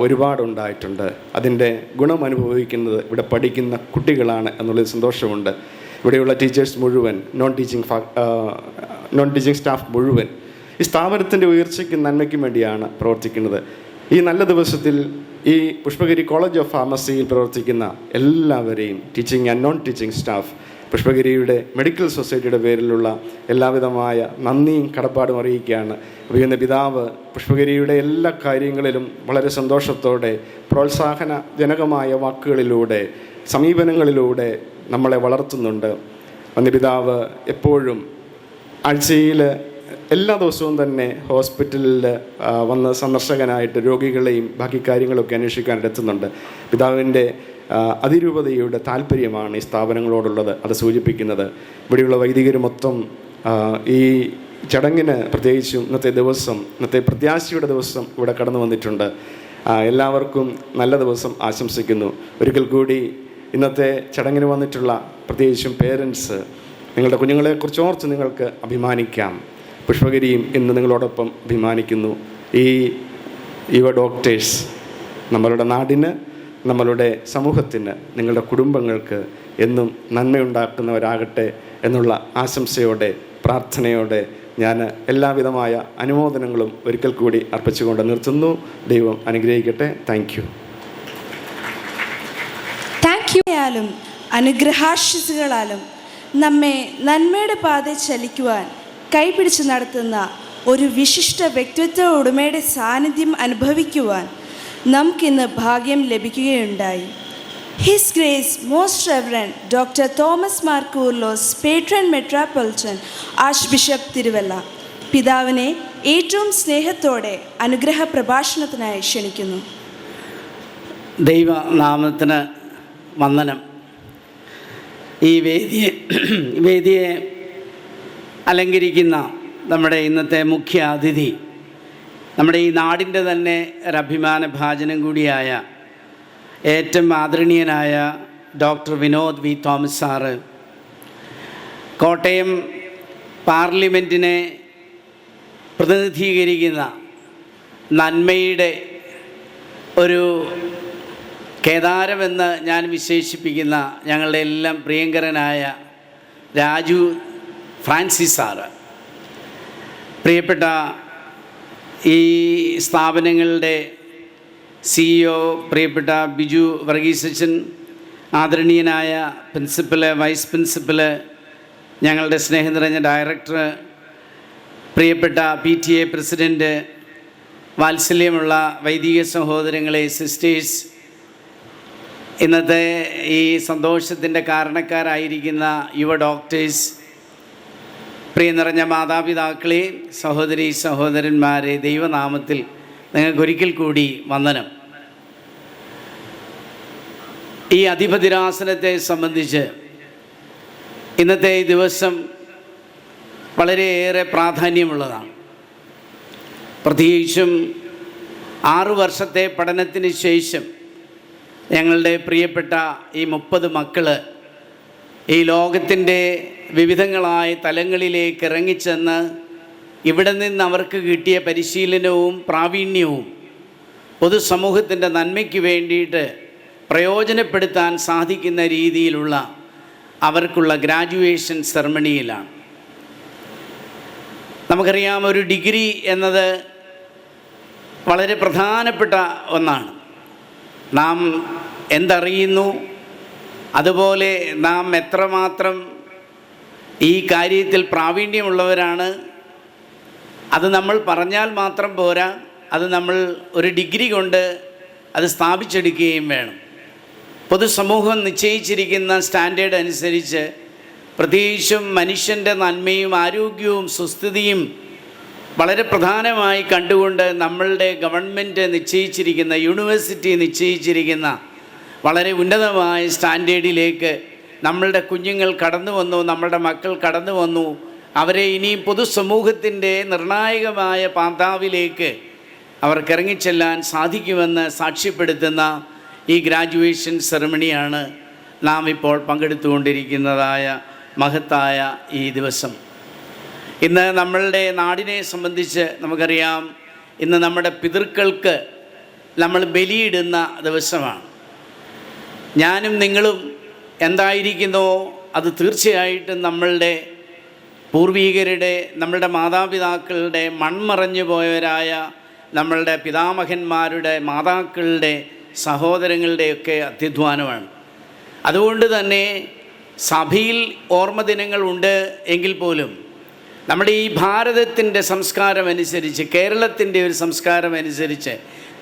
E: ഒരുപാടുണ്ടായിട്ടുണ്ട്. അതിൻ്റെ ഗുണം അനുഭവിക്കുന്നത് ഇവിടെ പഠിക്കുന്ന കുട്ടികളാണ് എന്നുള്ളൊരു സന്തോഷമുണ്ട്. ഇവിടെയുള്ള ടീച്ചേഴ്സ് മുഴുവൻ, നോൺ ടീച്ചിങ് സ്റ്റാഫ് മുഴുവൻ ഈ സ്ഥാപനത്തിൻ്റെ ഉയർച്ചയ്ക്കും നന്മയ്ക്കും വേണ്ടിയാണ് പ്രവർത്തിക്കുന്നത്. ഈ നല്ല ദിവസത്തിൽ ഈ പുഷ്പഗിരി കോളേജ് ഓഫ് ഫാർമസിയിൽ പ്രവർത്തിക്കുന്ന എല്ലാവരെയും, teaching and non teaching staff, പുഷ്പഗിരിയുടെ മെഡിക്കൽ സൊസൈറ്റിയുടെ പേരിലുള്ള എല്ലാവിധമായ നന്ദിയും കടപ്പാടും അറിയിക്കുകയാണ്. അഭിനന്ദ പിതാവ് പുഷ്പഗിരിയുടെ എല്ലാ കാര്യങ്ങളിലും വളരെ സന്തോഷത്തോടെ പ്രോത്സാഹനജനകമായ വാക്കുകളിലൂടെ, സമീപനങ്ങളിലൂടെ നമ്മളെ വളർത്തുന്നുണ്ട്. വന്യപിതാവ് എപ്പോഴും ആഴ്ചയിൽ എല്ലാ ദിവസവും തന്നെ ഹോസ്പിറ്റലിൽ വന്ന് സന്ദർശകനായിട്ട് രോഗികളെയും ബാക്കി കാര്യങ്ങളൊക്കെ അന്വേഷിക്കാനായിട്ട് എത്തുന്നുണ്ട്. പിതാവിൻ്റെ അതിരൂപതയുടെ താല്പര്യമാണ് ഈ സ്ഥാപനങ്ങളോടുള്ളത് അത് സൂചിപ്പിക്കുന്നത്. ഇവിടെയുള്ള വൈദികർ മൊത്തം ഈ ചടങ്ങിന്, പ്രത്യേകിച്ചും ഇന്നത്തെ ദിവസം, ഇന്നത്തെ പ്രത്യാശയുടെ ദിവസം ഇവിടെ കടന്നു വന്നിട്ടുണ്ട്. എല്ലാവർക്കും നല്ല ദിവസം ആശംസിക്കുന്നു. ഒരിക്കൽ കൂടി ഇന്നത്തെ ചടങ്ങിന് വന്നിട്ടുള്ള പ്രത്യേകിച്ചും പേരൻസ്, നിങ്ങളുടെ കുഞ്ഞുങ്ങളെക്കുറിച്ച് ഓർത്ത് നിങ്ങൾക്ക് അഭിമാനിക്കാം. പുഷ്പഗിരിയും ഇന്ന് നിങ്ങളോടൊപ്പം അഭിമാനിക്കുന്നു. ഈ യുവ ഡോക്ടേഴ്സ് നമ്മളുടെ നാടിന്, നമ്മളുടെ സമൂഹത്തിന്, നിങ്ങളുടെ കുടുംബങ്ങൾക്ക് എന്നും നന്മയുണ്ടാക്കുന്നവരാകട്ടെ എന്നുള്ള ആശംസയോടെ, പ്രാർത്ഥനയോടെ ഞാൻ എല്ലാവിധമായ അനുമോദനങ്ങളും ഒരിക്കൽ കൂടി അർപ്പിച്ചുകൊണ്ട് നിർത്തുന്നു. ദൈവം അനുഗ്രഹിക്കട്ടെ. Thank you.
B: യാലും അനുഗ്രഹാശിസുകളാലും നമ്മെ നന്മയുടെ പാതയിൽ ചലിക്കുവാൻ കൈപിടിച്ച് നടത്തുന്ന ഒരു വിശിഷ്ട വ്യക്തിത്വ ഉടമയുടെ സാന്നിധ്യം അനുഭവിക്കുവാൻ നമുക്കിന്ന് ഭാഗ്യം ലഭിക്കുകയുണ്ടായി. His grace most Reverend doctor Thomas Mar Coorilos, patron metropolitan arch bishop Thiruvalla, പിതാവിനെ ഏറ്റവും സ്നേഹത്തോടെ അനുഗ്രഹ പ്രഭാഷണത്തിനായി ക്ഷണിക്കുന്നു.
F: ദൈവനാമത്തിന് വന്ദനം. ഈ വേദിയെ അലങ്കരിക്കുന്ന നമ്മുടെ ഇന്നത്തെ മുഖ്യ അതിഥി, നമ്മുടെ ഈ നാടിൻ്റെ തന്നെ ഒരു അഭിമാന ഭാജനം കൂടിയായ ഏറ്റവും ആദരണീയനായ doctor Vinod V Thomas sir, Kottayam പാർലമെൻറ്റിനെ പ്രതിനിധീകരിക്കുന്ന നന്മയുടെ ഒരു കേദാരമെന്ന് ഞാൻ വിശേഷിപ്പിക്കുന്ന ഞങ്ങളുടെ എല്ലാം പ്രിയങ്കരനായ രാജു ഫ്രാൻസിസ് സാറ്, പ്രിയപ്പെട്ട ഈ സ്ഥാപനങ്ങളുടെ CEO പ്രിയപ്പെട്ട ബിജു വർഗീസച്ചൻ, ആദരണീയനായ പ്രിൻസിപ്പല്, വൈസ് പ്രിൻസിപ്പല്, ഞങ്ങളുടെ സ്നേഹം നിറഞ്ഞ ഡയറക്ടർ, പ്രിയപ്പെട്ട PTA പ്രസിഡൻറ്റ്, വാത്സല്യമുള്ള വൈദിക സഹോദരങ്ങളെ, സിസ്റ്റേഴ്സ്, ഇന്നത്തെ ഈ സന്തോഷത്തിൻ്റെ കാരണക്കാരായിരിക്കുന്ന യുവ ഡോക്ടേഴ്സ്, പ്രിയ നിറഞ്ഞ മാതാപിതാക്കളെ, സഹോദരി സഹോദരന്മാരെ, ദൈവനാമത്തിൽ നിങ്ങൾക്കൊരിക്കൽ കൂടി വന്ദനം. ഈ അധിപതിരാസനത്തെ സംബന്ധിച്ച് ഇന്നത്തെ ഈ ദിവസം വളരെയേറെ പ്രാധാന്യമുള്ളതാണ്. പ്രത്യേകിച്ചും 6 വർഷത്തെ പഠനത്തിന് ശേഷം ഞങ്ങളുടെ പ്രിയപ്പെട്ട ഈ 30 മക്കൾ ഈ ലോകത്തിൻ്റെ വിവിധങ്ങളായ തലങ്ങളിലേക്ക് ഇറങ്ങിച്ചെന്ന് ഇവിടെ നിന്ന് അവർക്ക് കിട്ടിയ പരിശീലനവും പ്രാവീണ്യവും പൊതുസമൂഹത്തിൻ്റെ നന്മയ്ക്ക് വേണ്ടിയിട്ട് പ്രയോജനപ്പെടുത്താൻ സാധിക്കുന്ന രീതിയിലുള്ള അവർക്കുള്ള ഗ്രാജുവേഷൻ സെറമണിയിലാണ്. നമുക്കറിയാം, ഒരു ഡിഗ്രി എന്നത് വളരെ പ്രധാനപ്പെട്ട ഒന്നാണ്. നാം എന്തറിയുന്നു, അതുപോലെ നാം എത്രമാത്രം ഈ കാര്യത്തിൽ പ്രാവീണ്യമുള്ളവരാണ്, അത് നമ്മൾ പറഞ്ഞാൽ മാത്രം പോരാ, അത് നമ്മൾ ഒരു ഡിഗ്രി കൊണ്ട് അത് സ്ഥാപിച്ചെടുക്കുകയും വേണം. പൊതുസമൂഹം നിശ്ചയിച്ചിരിക്കുന്ന സ്റ്റാൻഡേർഡ് അനുസരിച്ച് പ്രത്യേകിച്ചും മനുഷ്യൻ്റെ നന്മയും ആരോഗ്യവും സുസ്ഥിതിയും വളരെ പ്രധാനമായി കണ്ടുകൊണ്ട് നമ്മളുടെ ഗവൺമെൻറ് നിശ്ചയിച്ചിരിക്കുന്ന, യൂണിവേഴ്സിറ്റി നിശ്ചയിച്ചിരിക്കുന്ന വളരെ ഉന്നതമായ സ്റ്റാൻഡേർഡിലേക്ക് നമ്മളുടെ കുഞ്ഞുങ്ങൾ കടന്നു വന്നു, നമ്മളുടെ മക്കൾ കടന്നു വന്നു. അവരെ ഇനിയും പൊതുസമൂഹത്തിൻ്റെ നിർണായകമായ പാന്താവിലേക്ക് അവർക്ക് ഇറങ്ങിച്ചെല്ലാൻ സാധിക്കുമെന്ന് സാക്ഷ്യപ്പെടുത്തുന്ന ഈ ഗ്രാജുവേഷൻ സെറമണിയാണ് നാം ഇപ്പോൾ പങ്കെടുത്തുകൊണ്ടിരിക്കുന്നതായ മഹത്തായ ഈ ദിവസം. ഇന്ന് നമ്മളുടെ നാടിനെ സംബന്ധിച്ച് നമുക്കറിയാം, ഇന്ന് നമ്മുടെ പിതൃക്കൾക്ക് നമ്മൾ ബലിയിടുന്ന ദിവസമാണ്. ഞാനും നിങ്ങളും എന്തായിരിക്കുന്നോ അത് തീർച്ചയായിട്ടും നമ്മളുടെ പൂർവീകരുടെ, നമ്മളുടെ മാതാപിതാക്കളുടെ, മൺമറഞ്ഞു പോയവരായ നമ്മളുടെ പിതാമഹന്മാരുടെ, മാതാക്കളുടെ, സഹോദരങ്ങളുടെയൊക്കെ അത്യധ്വാനമാണ്. അതുകൊണ്ട് തന്നെ സഭയിൽ ഓർമ്മ ദിനങ്ങളുണ്ട് എങ്കിൽ പോലും നമ്മുടെ ഈ ഭാരതത്തിൻ്റെ സംസ്കാരമനുസരിച്ച്, കേരളത്തിൻ്റെ ഒരു സംസ്കാരമനുസരിച്ച്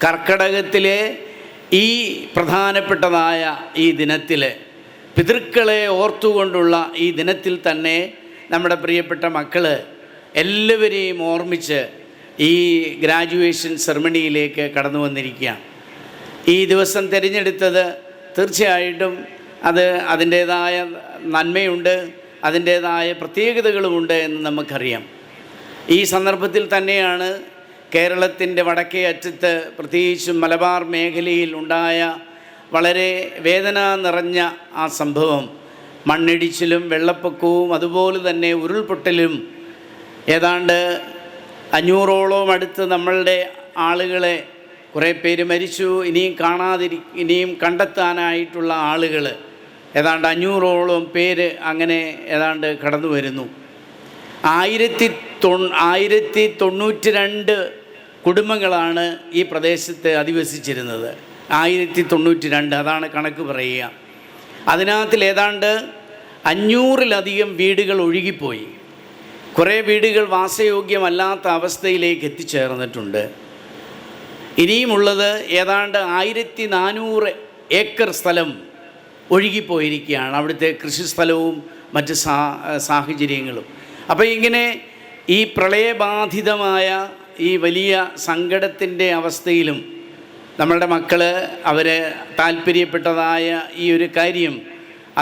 F: കർക്കടകത്തിലെ ഈ പ്രധാനപ്പെട്ടതായ ഈ ദിനത്തിൽ, പിതൃക്കളെ ഓർത്തുകൊണ്ടുള്ള ഈ ദിനത്തിൽ തന്നെ നമ്മുടെ പ്രിയപ്പെട്ട മക്കൾ എല്ലാവരെയും ഓർമ്മിച്ച് ഈ ഗ്രാജുവേഷൻ സെറമണിയിലേക്ക് കടന്നു വന്നിരിക്കുകയാണ്. ഈ ദിവസം തിരഞ്ഞെടുത്തത് തീർച്ചയായിട്ടും അതിൻ്റേതായ നന്മയുണ്ട്, അതിൻ്റേതായ പ്രത്യേകതകളുമുണ്ട് എന്ന് നമുക്കറിയാം. ഈ സന്ദർഭത്തിൽ തന്നെയാണ് കേരളത്തിൻ്റെ വടക്കേ അറ്റത്ത്, പ്രത്യേകിച്ചും മലബാർ മേഖലയിൽ ഉണ്ടായ വളരെ വേദന നിറഞ്ഞ ആ സംഭവം, മണ്ണിടിച്ചിലും വെള്ളപ്പൊക്കവും അതുപോലെ തന്നെ ഉരുൾപൊട്ടലും, ഏതാണ്ട് 500ഓളം അടുത്ത് നമ്മളുടെ ആളുകളെ, കുറേ പേര് മരിച്ചു, ഇനിയും കണ്ടെത്താനായിട്ടുള്ള ആളുകൾ ഏതാണ്ട് 500ഓളം പേര് അങ്ങനെ ഏതാണ്ട് കടന്നു വരുന്നു. 1092 കുടുംബങ്ങളാണ് ഈ പ്രദേശത്ത് അധിവസിച്ചിരുന്നത്. 1092, അതാണ് കണക്ക് പറയുക. അതിനകത്തിൽ ഏതാണ്ട് 500-ലധികം വീടുകൾ ഒഴുകിപ്പോയി. കുറേ വീടുകൾ വാസയോഗ്യമല്ലാത്ത അവസ്ഥയിലേക്ക് എത്തിച്ചേർന്നിട്ടുണ്ട്. ഇനിയുമുള്ളത് ഏതാണ്ട് 1400 ഏക്കർ സ്ഥലം ഒഴുകിപ്പോയിരിക്കുകയാണ്, അവിടുത്തെ കൃഷിസ്ഥലവും മറ്റ് സാഹചര്യങ്ങളും. അപ്പോൾ ഇങ്ങനെ ഈ പ്രളയബാധിതമായ ഈ വലിയ സങ്കടത്തിൻ്റെ അവസ്ഥയിലും നമ്മളുടെ മക്കൾ അവർ താല്പര്യപ്പെട്ടതായ ഈ ഒരു കാര്യം,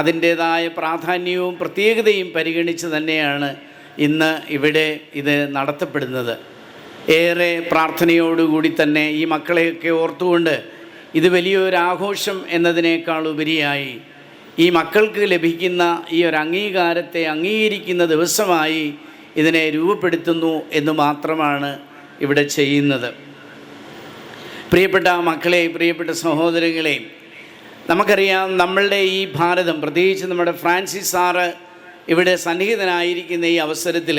F: അതിൻ്റേതായ പ്രാധാന്യവും പ്രത്യേകതയും പരിഗണിച്ച് തന്നെയാണ് ഇന്ന് ഇവിടെ ഇത് നടത്തപ്പെടുന്നത്. ഏറെ പ്രാർത്ഥനയോടുകൂടി തന്നെ ഈ മക്കളെയൊക്കെ ഓർത്തുകൊണ്ട് ഇത് വലിയൊരാഘോഷം എന്നതിനേക്കാൾ ഉപരിയായി ഈ മക്കൾക്ക് ലഭിക്കുന്ന ഈ ഒരു അംഗീകാരത്തെ അംഗീകരിക്കുന്ന ദിവസമായി ഇതിനെ രൂപപ്പെടുത്തുന്നു എന്ന് മാത്രമാണ് ഇവിടെ ചെയ്യുന്നത്. പ്രിയപ്പെട്ട മക്കളെ, പ്രിയപ്പെട്ട സഹോദരങ്ങളെ, നമുക്കറിയാം നമ്മളുടെ ഈ ഭാരതം, പ്രത്യേകിച്ച് നമ്മുടെ ഫ്രാൻസിസ് സാറ് ഇവിടെ സന്നിഹിതനായിരിക്കുന്ന ഈ അവസരത്തിൽ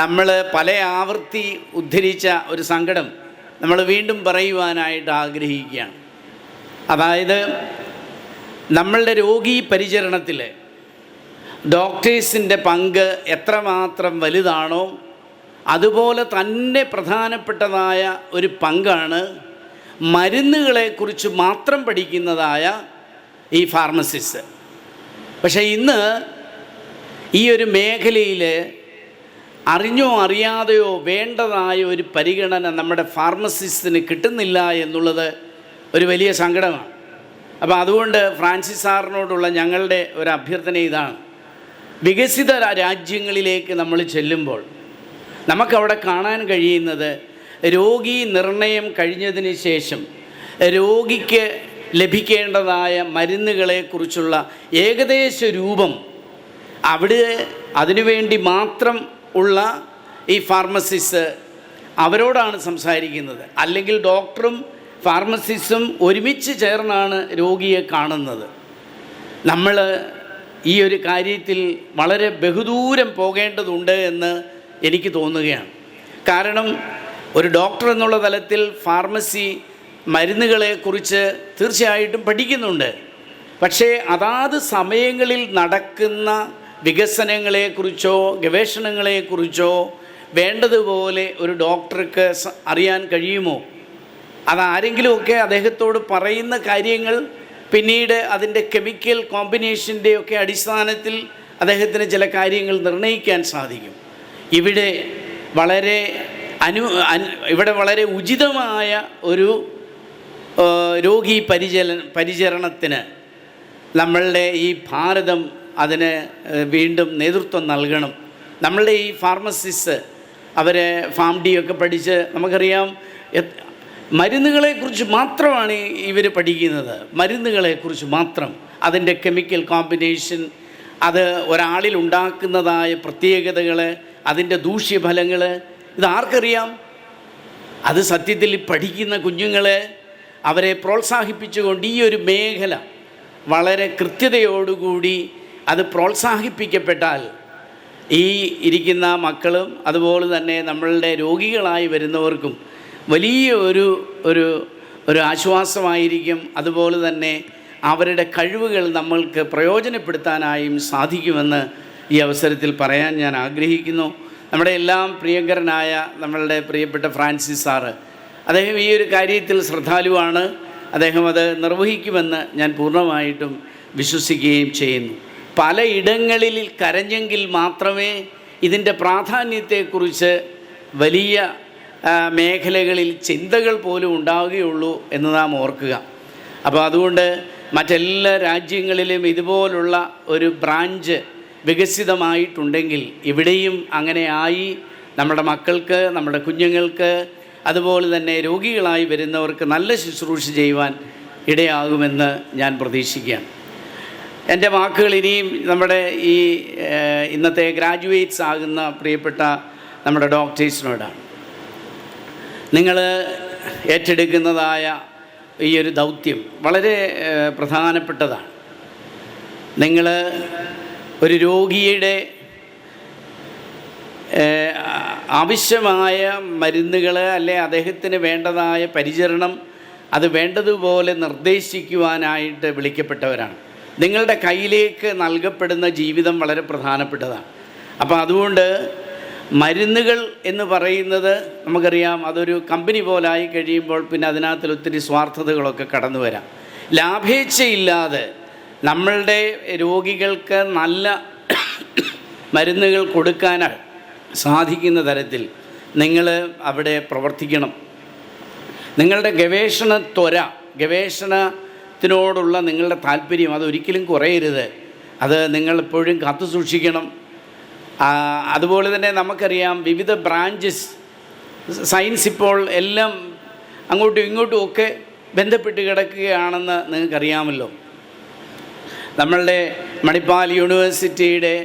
F: നമ്മൾ പല ആവർത്തി ഉദ്ധരിച്ച ഒരു സങ്കടം നമ്മൾ വീണ്ടും പറയുവാനായിട്ട് ആഗ്രഹിക്കുകയാണ്. അതായത് നമ്മളുടെ രോഗീ പരിചരണത്തിൽ ഡോക്ടേഴ്സിൻ്റെ പങ്ക് എത്രമാത്രം വലുതാണോ അതുപോലെ തന്നെ പ്രധാനപ്പെട്ടതായ ഒരു പങ്കാണ് മരുന്നുകളെക്കുറിച്ച് മാത്രം പഠിക്കുന്നതായ ഈ ഫാർമസിസ്റ്റ്. പക്ഷേ ഇന്ന് ഈ ഒരു മേഖലയിൽ അറിഞ്ഞോ അറിയാതെയോ വേണ്ടതായ ഒരു പരിഗണന നമ്മുടെ ഫാർമസിസ്റ്റിന് കിട്ടുന്നില്ല എന്നുള്ളത് ഒരു വലിയ സങ്കടമാണ്. അപ്പോൾ അതുകൊണ്ട് ഫ്രാൻസിസ് സാറിനോടുള്ള ഞങ്ങളുടെ ഒരു അഭ്യർത്ഥന ഇതാണ്. വികസിത രാജ്യങ്ങളിലേക്ക് നമ്മൾ ചെല്ലുമ്പോൾ നമുക്കവിടെ കാണാൻ കഴിയുന്നത് രോഗി നിർണയം കഴിഞ്ഞതിന് ശേഷം രോഗിക്ക് ലഭിക്കേണ്ടതായ മരുന്നുകളെക്കുറിച്ചുള്ള ഏകദേശ രൂപം അവിടെ അതിനുവേണ്ടി മാത്രം ഉള്ള ഈ ഫാർമസിസ്റ്റ് അവരോടാണ് സംസാരിക്കുന്നത്. അല്ലെങ്കിൽ ഡോക്ടറും ഫാർമസിസ്റ്റും ഒരുമിച്ച് ചേർന്നാണ് രോഗിയെ കാണുന്നത്. നമ്മൾ ഈ ഒരു കാര്യത്തിൽ വളരെ ബഹുദൂരം പോകേണ്ടതുണ്ട് എന്ന് എനിക്ക് തോന്നുകയാണ്. കാരണം ഒരു ഡോക്ടർ എന്നുള്ള തലത്തിൽ ഫാർമസി മരുന്നുകളെക്കുറിച്ച് തീർച്ചയായിട്ടും പഠിക്കുന്നുണ്ട്. പക്ഷേ അതാത് സമയങ്ങളിൽ നടക്കുന്ന വികസനങ്ങളെക്കുറിച്ചോ ഗവേഷണങ്ങളെക്കുറിച്ചോ വേണ്ടതുപോലെ ഒരു ഡോക്ടർക്ക് അറിയാൻ കഴിയുമോ? അതാരെങ്കിലുമൊക്കെ അദ്ദേഹത്തോട് പറയുന്ന കാര്യങ്ങൾ പിന്നീട് അതിൻ്റെ കെമിക്കൽ കോമ്പിനേഷൻ്റെയൊക്കെ അടിസ്ഥാനത്തിൽ അദ്ദേഹത്തിന് ചില കാര്യങ്ങൾ നിർണ്ണയിക്കാൻ സാധിക്കും. ഇവിടെ വളരെ ഉചിതമായ ഒരു രോഗി പരിചരണത്തിന് നമ്മളുടെ ഈ ഭാരതം അതിന് വീണ്ടും നേതൃത്വം നൽകണം. നമ്മളുടെ ഈ ഫാർമസിസ്റ്റ് അവരെ ഫാം ഡി ഒക്കെ പഠിച്ച് നമുക്കറിയാം മരുന്നുകളെക്കുറിച്ച് മാത്രമാണ് ഇവർ പഠിക്കുന്നത്. മരുന്നുകളെക്കുറിച്ച് മാത്രം, അതിൻ്റെ കെമിക്കൽ കോമ്പിനേഷൻ, അത് ഒരാളിൽ ഉണ്ടാക്കുന്നതായ പ്രത്യേകതകൾ, അതിൻ്റെ ദൂഷ്യഫലങ്ങൾ, ഇതാർക്കറിയാം? അത് സത്യത്തിൽ പഠിക്കുന്ന കുഞ്ഞുങ്ങളെ അവരെ പ്രോത്സാഹിപ്പിച്ചുകൊണ്ട് ഈ ഒരു മേഖല വളരെ കൃത്യതയോടുകൂടി അത് പ്രോത്സാഹിപ്പിക്കപ്പെട്ടാൽ ഈ ഇരിക്കുന്ന മക്കളും അതുപോലെ തന്നെ നമ്മളുടെ രോഗികളായി വരുന്നവർക്കും വലിയ ഒരു ആശ്വാസമായിരിക്കും. അതുപോലെ തന്നെ അവരുടെ കഴിവുകൾ നമ്മൾക്ക് പ്രയോജനപ്പെടുത്താനായും സാധിക്കുമെന്ന് ഈ അവസരത്തിൽ പറയാൻ ഞാൻ ആഗ്രഹിക്കുന്നു. നമ്മുടെ എല്ലാം പ്രിയങ്കരനായ നമ്മളുടെ പ്രിയപ്പെട്ട ഫ്രാൻസിസ് സാറ്, അദ്ദേഹം ഈ ഒരു കാര്യത്തിൽ ശ്രദ്ധാലുവാണ്. അദ്ദേഹം അത് നിർവഹിക്കുമെന്ന് ഞാൻ പൂർണ്ണമായിട്ടും വിശ്വസിക്കുകയും ചെയ്യുന്നു. പലയിടങ്ങളിൽ കരഞ്ഞെങ്കിൽ മാത്രമേ ഇതിൻ്റെ പ്രാധാന്യത്തെക്കുറിച്ച് വലിയ മേഖലകളിൽ ചിന്തകൾ പോലും ഉണ്ടാവുകയുള്ളൂ എന്ന് നാം ഓർക്കുക. അപ്പോൾ അതുകൊണ്ട് മറ്റെല്ലാ രാജ്യങ്ങളിലും ഇതുപോലുള്ള ഒരു ബ്രാഞ്ച് വികസിതമായിട്ടുണ്ടെങ്കിൽ ഇവിടെയും അങ്ങനെ ആയി നമ്മുടെ മക്കൾക്ക്, നമ്മുടെ കുഞ്ഞുങ്ങൾക്ക്, അതുപോലെ തന്നെ രോഗികളായി വരുന്നവർക്ക് നല്ല ശുശ്രൂഷ ചെയ്യുവാൻ ഇടയാകുമെന്ന് ഞാൻ പ്രതീക്ഷിക്കുകയാണ്. എൻ്റെ വാക്കുകൾ ഇനിയും നമ്മുടെ ഈ ഇന്നത്തെ ഗ്രാജുവേറ്റ്സ് ആകുന്ന പ്രിയപ്പെട്ട നമ്മുടെ ഡോക്ടേഴ്സിനോടാണ്. നിങ്ങൾ ഏറ്റെടുക്കുന്നതായ ഈ ഒരു ദൗത്യം വളരെ പ്രധാനപ്പെട്ടതാണ്. നിങ്ങൾ ഒരു രോഗിയുടെ ആവശ്യമായ മരുന്നുകൾ അല്ലെ അദ്ദേഹത്തിന് വേണ്ടതായ പരിചരണം അത് വേണ്ടതുപോലെ നിർദ്ദേശിക്കുവാനായിട്ട് വിളിക്കപ്പെട്ടവരാണ്. നിങ്ങളുടെ കയ്യിലേക്ക് നൽകപ്പെടുന്ന ജീവിതം വളരെ പ്രധാനപ്പെട്ടതാണ്. അപ്പോൾ അതുകൊണ്ട് മരുന്നുകൾ എന്ന് പറയുന്നത് നമുക്കറിയാം, അതൊരു കമ്പനി പോലായി കഴിയുമ്പോൾ പിന്നെ അതിനകത്തിൽ ഒത്തിരി സ്വാർത്ഥതകളൊക്കെ കടന്നു വരാം. ലാഭേച്ഛയില്ലാതെ നമ്മളുടെ രോഗികൾക്ക് നല്ല മരുന്നുകൾ കൊടുക്കാൻ സാധിക്കുന്ന തരത്തിൽ നിങ്ങൾ അവിടെ പ്രവർത്തിക്കണം. നിങ്ങളുടെ ഗവേഷണത്തിനോടുള്ള നിങ്ങളുടെ താല്പര്യം അതൊരിക്കലും കുറയരുത്. അത് നിങ്ങളെപ്പോഴും കാത്തു സൂക്ഷിക്കണം. അതുപോലെ തന്നെ നമുക്കറിയാം വിവിധ ബ്രാഞ്ചസ് സയൻസ് ഇപ്പോൾ എല്ലാം അങ്ങോട്ടും ഇങ്ങോട്ടും ഒക്കെ ബന്ധപ്പെട്ട് കിടക്കുകയാണെന്ന് നിങ്ങൾക്കറിയാമല്ലോ. നമ്മളുടെ മണിപ്പാൽ യൂണിവേഴ്സിറ്റിയുടെ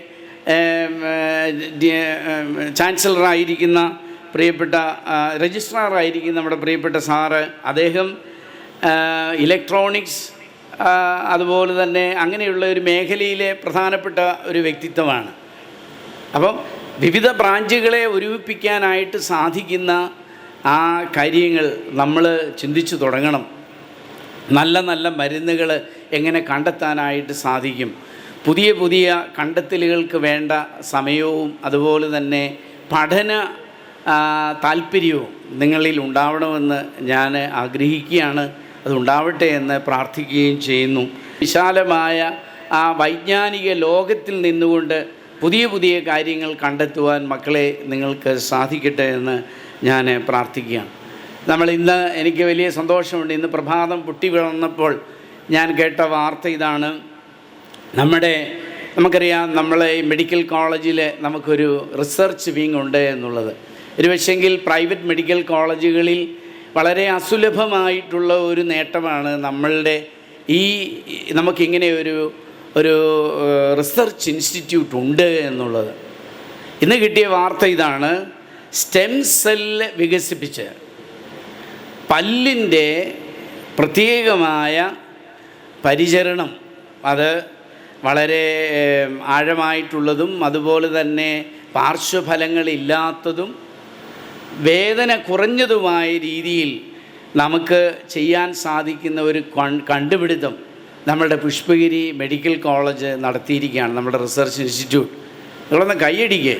F: ചാൻസലറായിരിക്കുന്ന പ്രിയപ്പെട്ട രജിസ്ട്രാറായിരിക്കുന്ന നമ്മുടെ പ്രിയപ്പെട്ട സാറ്, അദ്ദേഹം ഇലക്ട്രോണിക്സ് അതുപോലെ തന്നെ അങ്ങനെയുള്ള ഒരു മേഖലയിലെ പ്രധാനപ്പെട്ട ഒരു വ്യക്തിത്വമാണ്. അപ്പം വിവിധ ബ്രാഞ്ചുകളെ ഒരുമിപ്പിക്കാനായിട്ട് സാധിക്കുന്ന ആ കാര്യങ്ങൾ നമ്മൾ ചിന്തിച്ചു തുടങ്ങണം. നല്ല നല്ല മരുന്നുകൾ എങ്ങനെ കണ്ടെത്താനായിട്ട് സാധിക്കും, പുതിയ പുതിയ കണ്ടെത്തലുകൾക്ക് വേണ്ട സമയവും അതുപോലെ തന്നെ പഠന താല്പര്യവും നിങ്ങളിൽ ഉണ്ടാവണമെന്ന് ഞാൻ ആഗ്രഹിക്കുകയാണ്. അതുണ്ടാവട്ടെ എന്ന് പ്രാർത്ഥിക്കുകയും ചെയ്യുന്നു. വിശാലമായ ആ വൈജ്ഞാനിക ലോകത്തിൽ നിന്നുകൊണ്ട് പുതിയ പുതിയ കാര്യങ്ങൾ കണ്ടെത്തുവാൻ മക്കളെ നിങ്ങൾക്ക് സാധിക്കട്ടെ എന്ന് ഞാൻ പ്രാർത്ഥിക്കുകയാണ്. ഇന്ന് എനിക്ക് വലിയ സന്തോഷമുണ്ട്. ഇന്ന് പ്രഭാതം പൊട്ടി വിളർന്നപ്പോൾ ഞാൻ കേട്ട വാർത്ത ഇതാണ്. നമ്മുടെ നമുക്കറിയാം നമ്മളെ ഈ മെഡിക്കൽ കോളേജിൽ നമുക്കൊരു റിസർച്ച് വിങ് ഉണ്ട് എന്നുള്ളത്. ഒരുപക്ഷെങ്കിൽ പ്രൈവറ്റ് മെഡിക്കൽ കോളേജുകളിൽ വളരെ അസുലഭമായിട്ടുള്ള ഒരു നേട്ടമാണ് നമ്മളുടെ നമുക്കിങ്ങനെ ഒരു റിസർച്ച് ഇൻസ്റ്റിറ്റ്യൂട്ട് ഉണ്ട് എന്നുള്ളത്. ഇന്ന് കിട്ടിയ വാർത്ത ഇതാണ്: സ്റ്റെം സെല്ല് വികസിപ്പിച്ച് പല്ലിൻ്റെ പ്രത്യേകമായ പരിചരണം, അത് വളരെ ആഴമായിട്ടുള്ളതും അതുപോലെ തന്നെ പാർശ്വഫലങ്ങളില്ലാത്തതും വേദന കുറഞ്ഞതുമായ രീതിയിൽ നമുക്ക് ചെയ്യാൻ സാധിക്കുന്ന ഒരു കണ്ടുപിടുത്തം നമ്മുടെ പുഷ്പഗിരി മെഡിക്കൽ കോളേജ് നടത്തിയിരിക്കുകയാണ്, നമ്മുടെ റിസർച്ച് ഇൻസ്റ്റിറ്റ്യൂട്ട്. നിങ്ങളൊന്ന് കൈയടിക്കേ.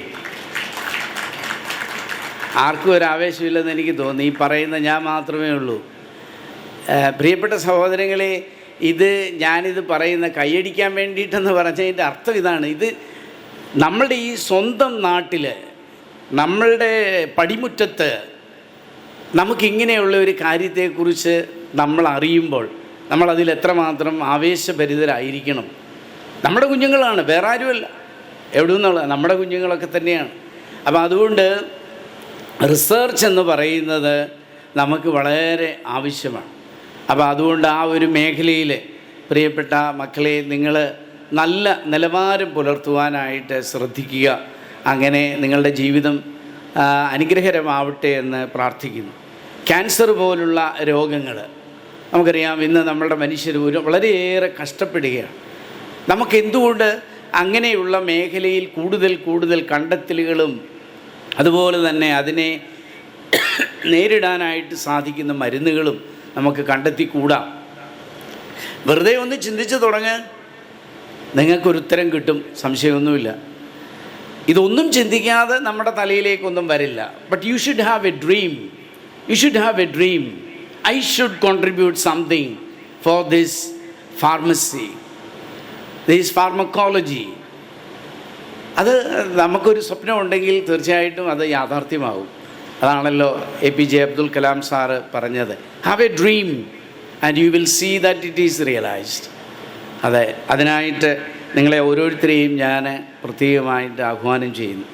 F: ആർക്കും ഒരു ആവേശമില്ലെന്ന് എനിക്ക് തോന്നി, ഈ പറയുന്ന ഞാൻ മാത്രമേ ഉള്ളൂ. പ്രിയപ്പെട്ട സഹോദരങ്ങളെ, ഞാനിത് പറയുന്ന കൈയടിക്കാൻ വേണ്ടിയിട്ടെന്ന് പറഞ്ഞതിൻ്റെ അർത്ഥം ഇതാണ്. ഇത് നമ്മളുടെ ഈ സ്വന്തം നാട്ടിൽ, നമ്മളുടെ പടിമുറ്റത്ത് നമുക്കിങ്ങനെയുള്ള ഒരു കാര്യത്തെക്കുറിച്ച് നമ്മൾ അറിയുമ്പോൾ നമ്മളതിൽ എത്രമാത്രം ആവേശഭരിതരായിരിക്കണം. നമ്മുടെ കുഞ്ഞുങ്ങളാണ്, വേറെ ആരുമല്ല, എവിടെ നിന്നുള്ള നമ്മുടെ കുഞ്ഞുങ്ങളൊക്കെ തന്നെയാണ്. അപ്പോൾ അതുകൊണ്ട് റിസർച്ച് എന്ന് പറയുന്നത് നമുക്ക് വളരെ ആവശ്യമാണ്. അപ്പോൾ അതുകൊണ്ട് ആ ഒരു മേഖലയിൽ പ്രിയപ്പെട്ട മക്കളെ, നിങ്ങൾ നല്ല നിലവാരം പുലർത്തുവാനായിട്ട് ശ്രദ്ധിക്കുക. അങ്ങനെ നിങ്ങളുടെ ജീവിതം അനുഗ്രഹകരമാവട്ടെ എന്ന് പ്രാർത്ഥിക്കുന്നു. ക്യാൻസർ പോലുള്ള രോഗങ്ങൾ നമുക്കറിയാം, ഇന്ന് നമ്മളുടെ മനുഷ്യർ വളരെയേറെ കഷ്ടപ്പെടുകയാണ്. നമുക്കെന്തുകൊണ്ട് അങ്ങനെയുള്ള മേഖലയിൽ കൂടുതൽ കണ്ടെത്തലുകളും അതുപോലെ തന്നെ അതിനെ നേരിടാനായിട്ട് സാധിക്കുന്ന മരുന്നുകളും നമുക്ക് കണ്ടെത്തിക്കൂടാ? വെറുതെ ഒന്ന് ചിന്തിച്ച് തുടങ്ങ്, നിങ്ങൾക്കൊരു ഉത്തരം കിട്ടും, സംശയമൊന്നുമില്ല. ഇതൊന്നും ചിന്തിക്കാതെ നമ്മുടെ തലയിലേക്കൊന്നും വരില്ല. But you should have a dream. I should contribute something for this pharmacy, this pharmacology. അത് നമുക്കൊരു സ്വപ്നം ഉണ്ടെങ്കിൽ തീർച്ചയായിട്ടും അത് യാഥാർത്ഥ്യമാകും. അതാണല്ലോ APJ അബ്ദുൽ കലാം സാറ് പറഞ്ഞത്, have a dream and you will see that it is realised. അതെ, അതിനായിട്ട് നിങ്ങളെ ഓരോരുത്തരെയും ഞാൻ പ്രത്യേകമായിട്ട് ആഹ്വാനം ചെയ്യുന്നു.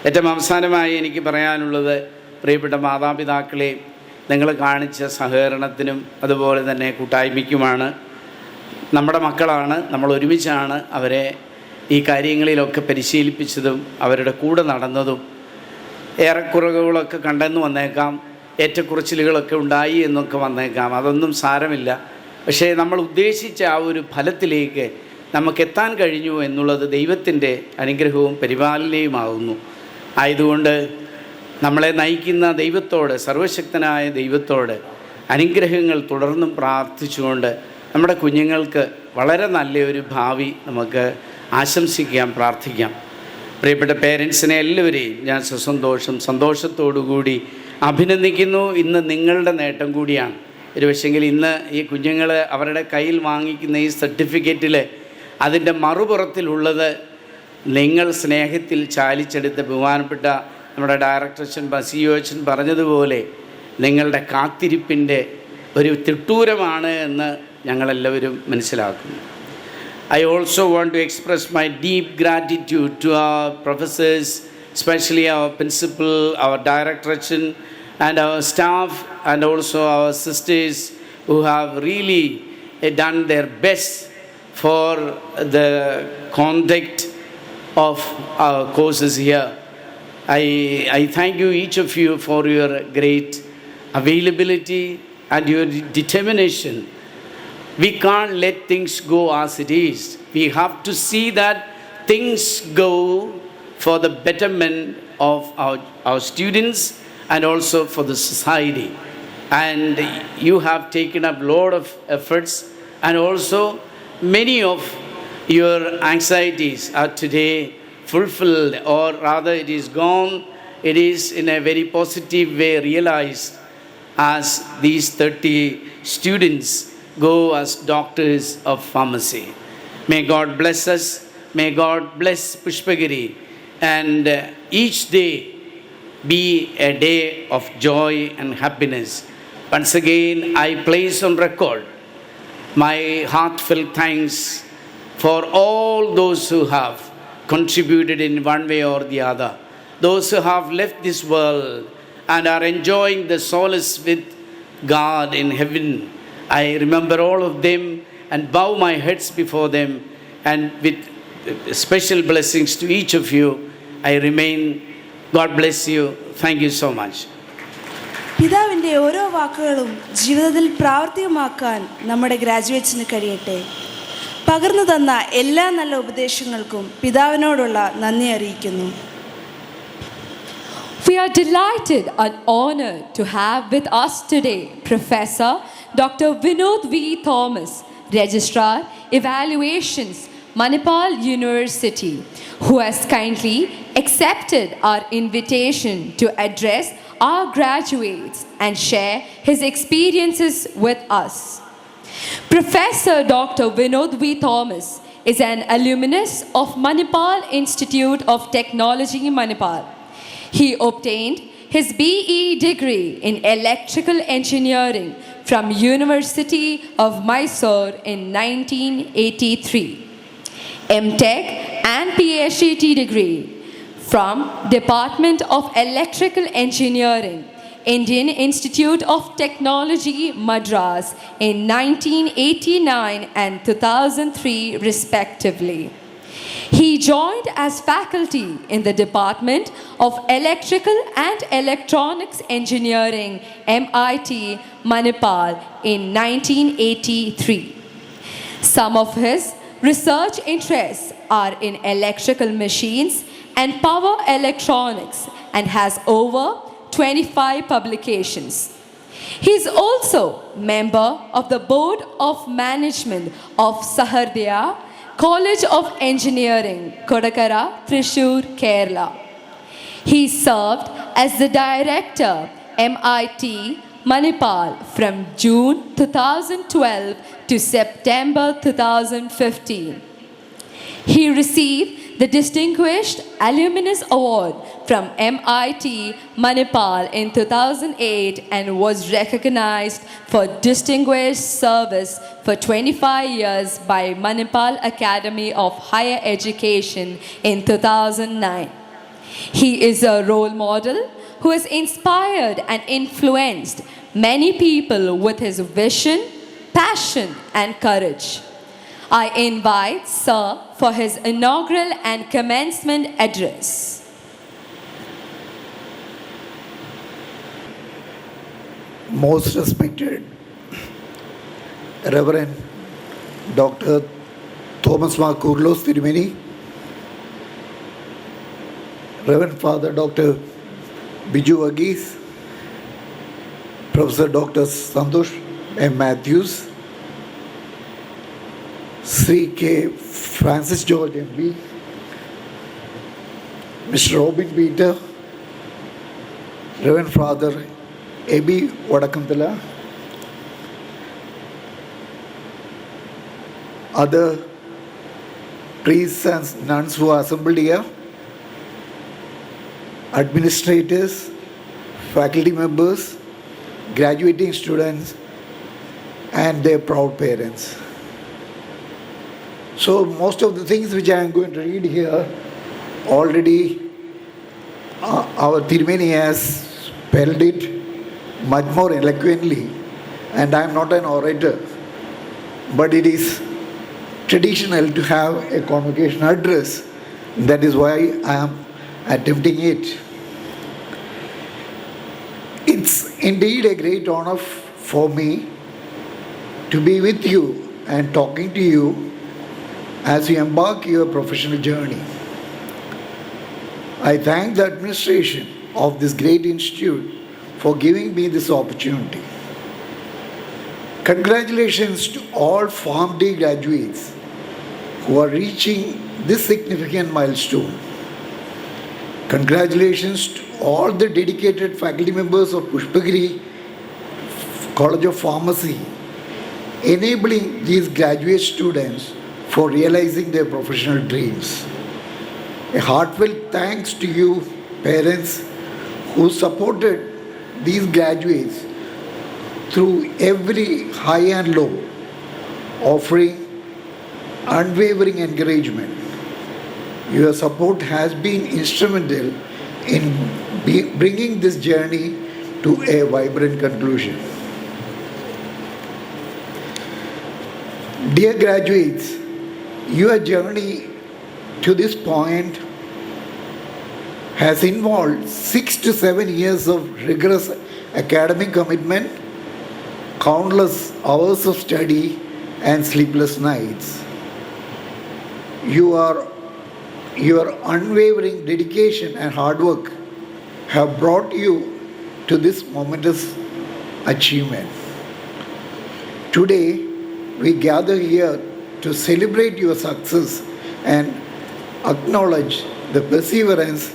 F: ഏറ്റവും അവസാനമായി എനിക്ക് പറയാനുള്ളത്, പ്രിയപ്പെട്ട മാതാപിതാക്കളെ, നിങ്ങൾ കാണിച്ച സഹകരണത്തിനും അതുപോലെ തന്നെ കൂട്ടായ്മയ്ക്കുമാണ്. നമ്മുടെ മക്കളാണ്, നമ്മൾ ഒരുമിച്ചാണ് അവരെ ഈ കാര്യങ്ങളിലൊക്കെ പരിശീലിപ്പിച്ചതും അവരുടെ കൂടെ നടന്നതും. ഏറെക്കുറവുകളൊക്കെ കണ്ടെന്ന് വന്നേക്കാം, ഏറ്റക്കുറച്ചിലുകളൊക്കെ ഉണ്ടായി എന്നൊക്കെ വന്നേക്കാം, അതൊന്നും സാരമില്ല. പക്ഷേ നമ്മൾ ഉദ്ദേശിച്ച ആ ഒരു ഫലത്തിലേക്ക് നമുക്കെത്താൻ കഴിഞ്ഞു എന്നുള്ളത് ദൈവത്തിൻ്റെ അനുഗ്രഹവും പരിപാലനയുമാകുന്നു. ആയതുകൊണ്ട് നമ്മളെ നയിക്കുന്ന ദൈവത്തോട്, സർവശക്തനായ ദൈവത്തോട് അനുഗ്രഹങ്ങൾ തുടർന്നും പ്രാർത്ഥിച്ചുകൊണ്ട് നമ്മുടെ കുഞ്ഞുങ്ങൾക്ക് വളരെ നല്ലൊരു ഭാവി നമുക്ക് ആശംസിക്കാം, പ്രാർത്ഥിക്കാം. പ്രിയപ്പെട്ട പേരൻസിനെ എല്ലാവരെയും ഞാൻ സന്തോഷത്തോടുകൂടി അഭിനന്ദിക്കുന്നു. ഇന്ന് നിങ്ങളുടെ നേട്ടം കൂടിയാണ്. ഒരു പക്ഷെങ്കിൽ ഇന്ന് ഈ കുഞ്ഞുങ്ങൾ അവരുടെ കയ്യിൽ വാങ്ങിക്കുന്ന ഈ സർട്ടിഫിക്കറ്റിൽ അതിൻ്റെ മറുപുറത്തിലുള്ളത് നിങ്ങൾ സ്നേഹത്തിൽ ചാലിച്ചെടുത്ത ബഹുമാനപ്പെട്ട നമ്മുടെ ഡയറക്ടർ അച്ഛൻ ബസിയോ അച്ഛൻ പറഞ്ഞതുപോലെ നിങ്ങളുടെ കാത്തിരിപ്പിൻ്റെ ഒരു തിട്ടൂരമാണ് എന്ന് ഞങ്ങളെല്ലാവരും മനസ്സിലാക്കുന്നു. I also want to express my deep gratitude to our professors, especially our principal, our director, and our staff, and also our sisters who have really done their best for the conduct of our courses here. I thank you, each of you, for your great availability and your determination. We can't let things go as it is. We have to see that things go for the betterment of our students and also for the society. And you have taken up a lot of efforts, and also many of your anxieties are today fulfilled, or rather it is gone. It is in a very positive way realized as these 30 students go as doctors of pharmacy. May God bless us. May God bless Pushpagiri, and each day be a day of joy and happiness. Once again, I place on record my heartfelt thanks for all those who have contributed in one way or the other, those who have left this world and are enjoying the solace with God in heaven. I remember all of them and bow my heads before them, and with special blessings to each of you, I remain. God bless you. Thank you so much.
B: പിതാവിൻ്റെ ഓരോ വാക്കുകളും ജീവിതത്തിൽ പ്രാവർത്തികമാക്കാൻ നമ്മുടെ ഗ്രാജുവേറ്റ്സിന് കഴിയട്ടെ. പകർന്നു തന്ന എല്ലാ നല്ല ഉപദേശങ്ങൾക്കും പിതാവിനോടുള്ള നന്ദി അറിയിക്കുന്നു.
A: We are delighted and honored to have with us today Professor Dr. Vinod V. Thomas, Registrar, Evaluations, Manipal University, who has kindly accepted our invitation to address our graduates and share his experiences with us. Professor Dr. Vinod V. Thomas is an alumnus of Manipal Institute of Technology, Manipal. He obtained his BE degree in electrical engineering from University of Mysore in 1983. MTech and PhD degree from Department of Electrical Engineering, Indian Institute of Technology, Madras in 1989 and 2003 respectively. He joined as faculty in the Department of Electrical and Electronics Engineering, MIT, Manipal in 1983. Some of his research interests are in electrical machines and power electronics and has over 25 publications. He is also member of the Board of Management of Sahardaya College of Engineering, Kodakara, Thrissur, Kerala. He served as the Director, MIT, Manipal from June 2012 to September 2015. He received the Distinguished Alumnus Award from MIT Manipal in 2008 and was recognized for distinguished service for 25 years by Manipal Academy of Higher Education in 2009. He is a role model who has inspired and influenced many people with his vision, passion, and courage. I invite Sir for his inaugural and commencement address.
G: Most respected Reverend Dr. Thomas Mark Kurlos Tirumeni, Reverend Father Dr. Biju Agis, Professor Dr. Santosh M. Matthews, Sri K. Francis George MB, Mr. Robin Peter, Reverend Father A.B. Vadakantala, other priests and nuns who are assembled here, administrators, faculty members, graduating students, and their proud parents. So most of the things which I am going to read here already our Tirumeni has spelled it much more eloquently, and I am not an orator, but it is traditional to have a convocation address. That is why I am attempting it. It's indeed a great honor for me to be with you and talking to you as you embark your professional journey. I thank the administration of this great institute for giving me this opportunity. Congratulations to all PharmD graduates who are reaching this significant milestone. Congratulations to all the dedicated faculty members of Pushpagiri College of Pharmacy, enabling these graduate students for realizing their professional dreams. A heartfelt thanks to you, parents, who supported these graduates through every high and low, offering unwavering encouragement. Your support has been instrumental in bringing this journey to a vibrant conclusion. Dear graduates, your journey to this point has involved 6 to 7 years of rigorous academic commitment, countless hours of study, and sleepless nights. Your unwavering dedication and hard work have brought you to this momentous achievement. Today, we gather here to celebrate your success and acknowledge the perseverance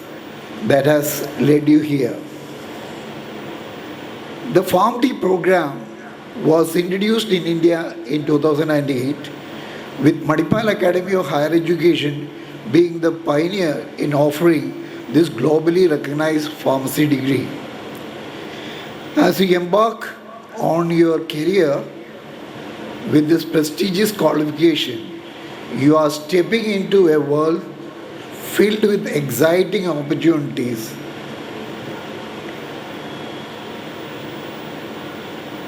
G: that has led you here. The PharmD program was introduced in India in 2008, with Manipal Academy of Higher Education being the pioneer in offering this globally recognized pharmacy degree. As you embark on your career with this prestigious qualification, you are stepping into a world filled with exciting opportunities.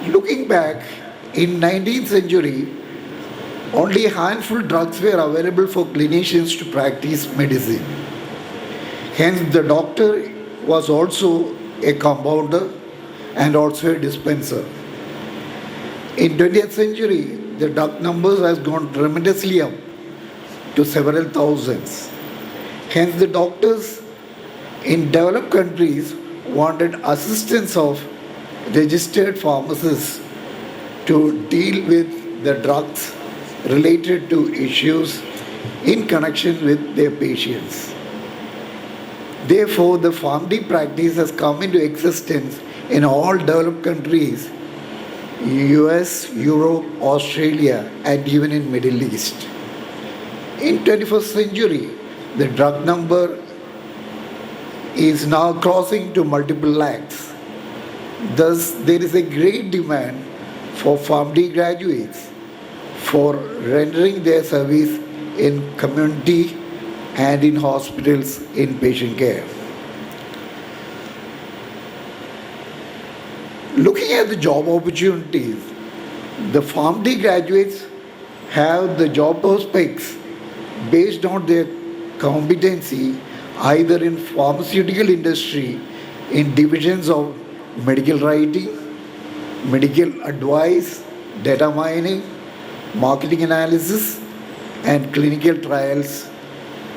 G: Looking back, in 19th century, only a handful drugs were available for clinicians to practice medicine. Hence, the doctor was also a compounder and also a dispenser. In 20th century, the drug numbers has gone tremendously up to several thousands. Hence, the doctors in developed countries wanted assistance of registered pharmacists to deal with the drugs related to issues in connection with their patients. Therefore, the PharmD practice has come into existence in all developed countries, US, Europe, Australia, and even in Middle East. In 21st century, the drug number is now crossing to multiple lakhs. Thus, there is a great demand for PharmD graduates for rendering their service in community and in hospitals in patient care. Looking at the job opportunities, the PharmD graduates have the job prospects based on their competency either in pharmaceutical industry, in divisions of medical writing, medical advice, data mining, marketing analysis, and clinical trials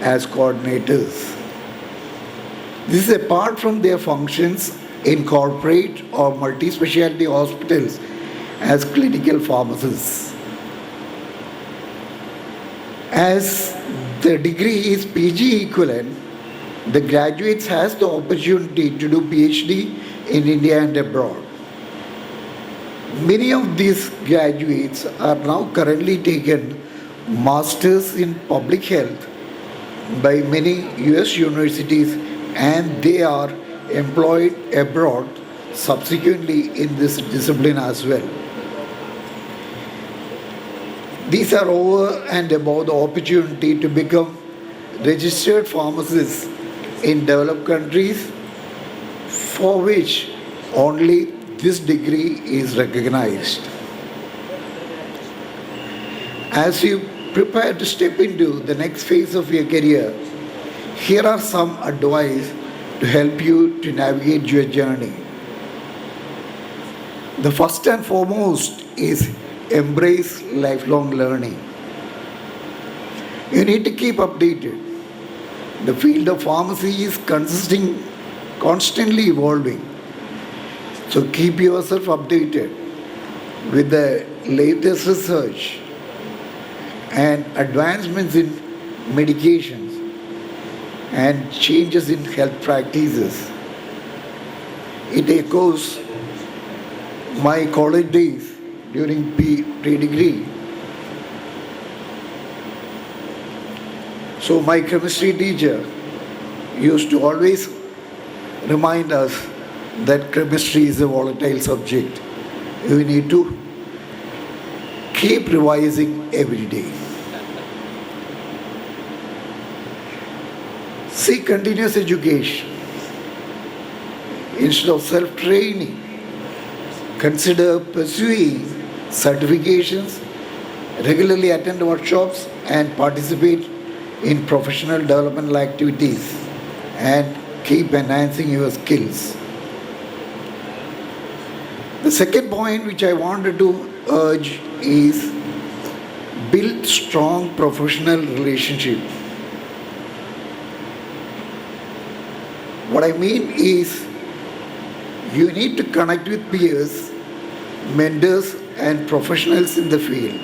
G: as coordinators. This is apart from their functions in corporate or multi-specialty hospitals as clinical pharmacists. As the degree is PG equivalent, the graduates has the opportunity to do PhD in India and abroad. Many of these graduates are now currently taken masters in public health by many US universities, and they are employed abroad subsequently in this discipline as well. These are over and above the opportunity to become registered pharmacists in developed countries, for which only this degree is recognized. As you prepare to step into the next phase of your career, here are some advice to help you to navigate your journey. The first and foremost is embrace lifelong learning. You need to keep updated. The field of pharmacy is constantly evolving. So keep yourself updated with the latest research and advancements in medications and changes in health practices. It echoes my college days during pre-degree. So my chemistry teacher used to always remind us that chemistry is a volatile subject. We need to keep revising every day. Seek continuous education. Instead of self-training, consider pursuing certifications, regularly attend workshops, and participate in professional developmental activities, and keep enhancing your skills. The second point which I wanted to urge is build strong professional relationship. What I mean is you need to connect with peers, mentors, and professionals in the field.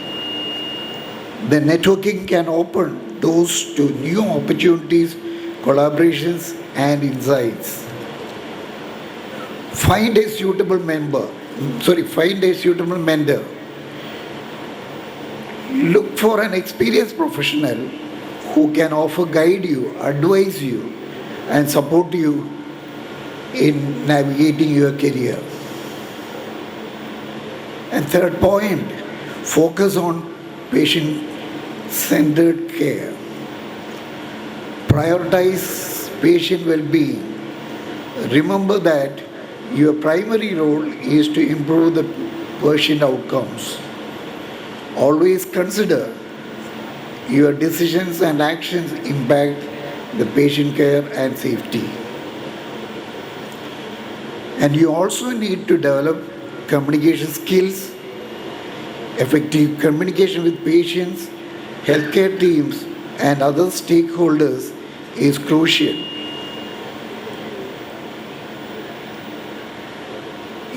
G: The networking can open doors to new opportunities, collaborations, and insights. Find a suitable mentor. Look for an experienced professional who can guide you, advise you, and support you in navigating your career. And third point, focus on patient-centered care. Prioritize patient well-being. Remember that your primary role is to improve the patient outcomes. Always consider your decisions and actions impact the patient care and safety. And you also need to develop communication skills. Effective communication with patients, healthcare teams, and other stakeholders is crucial.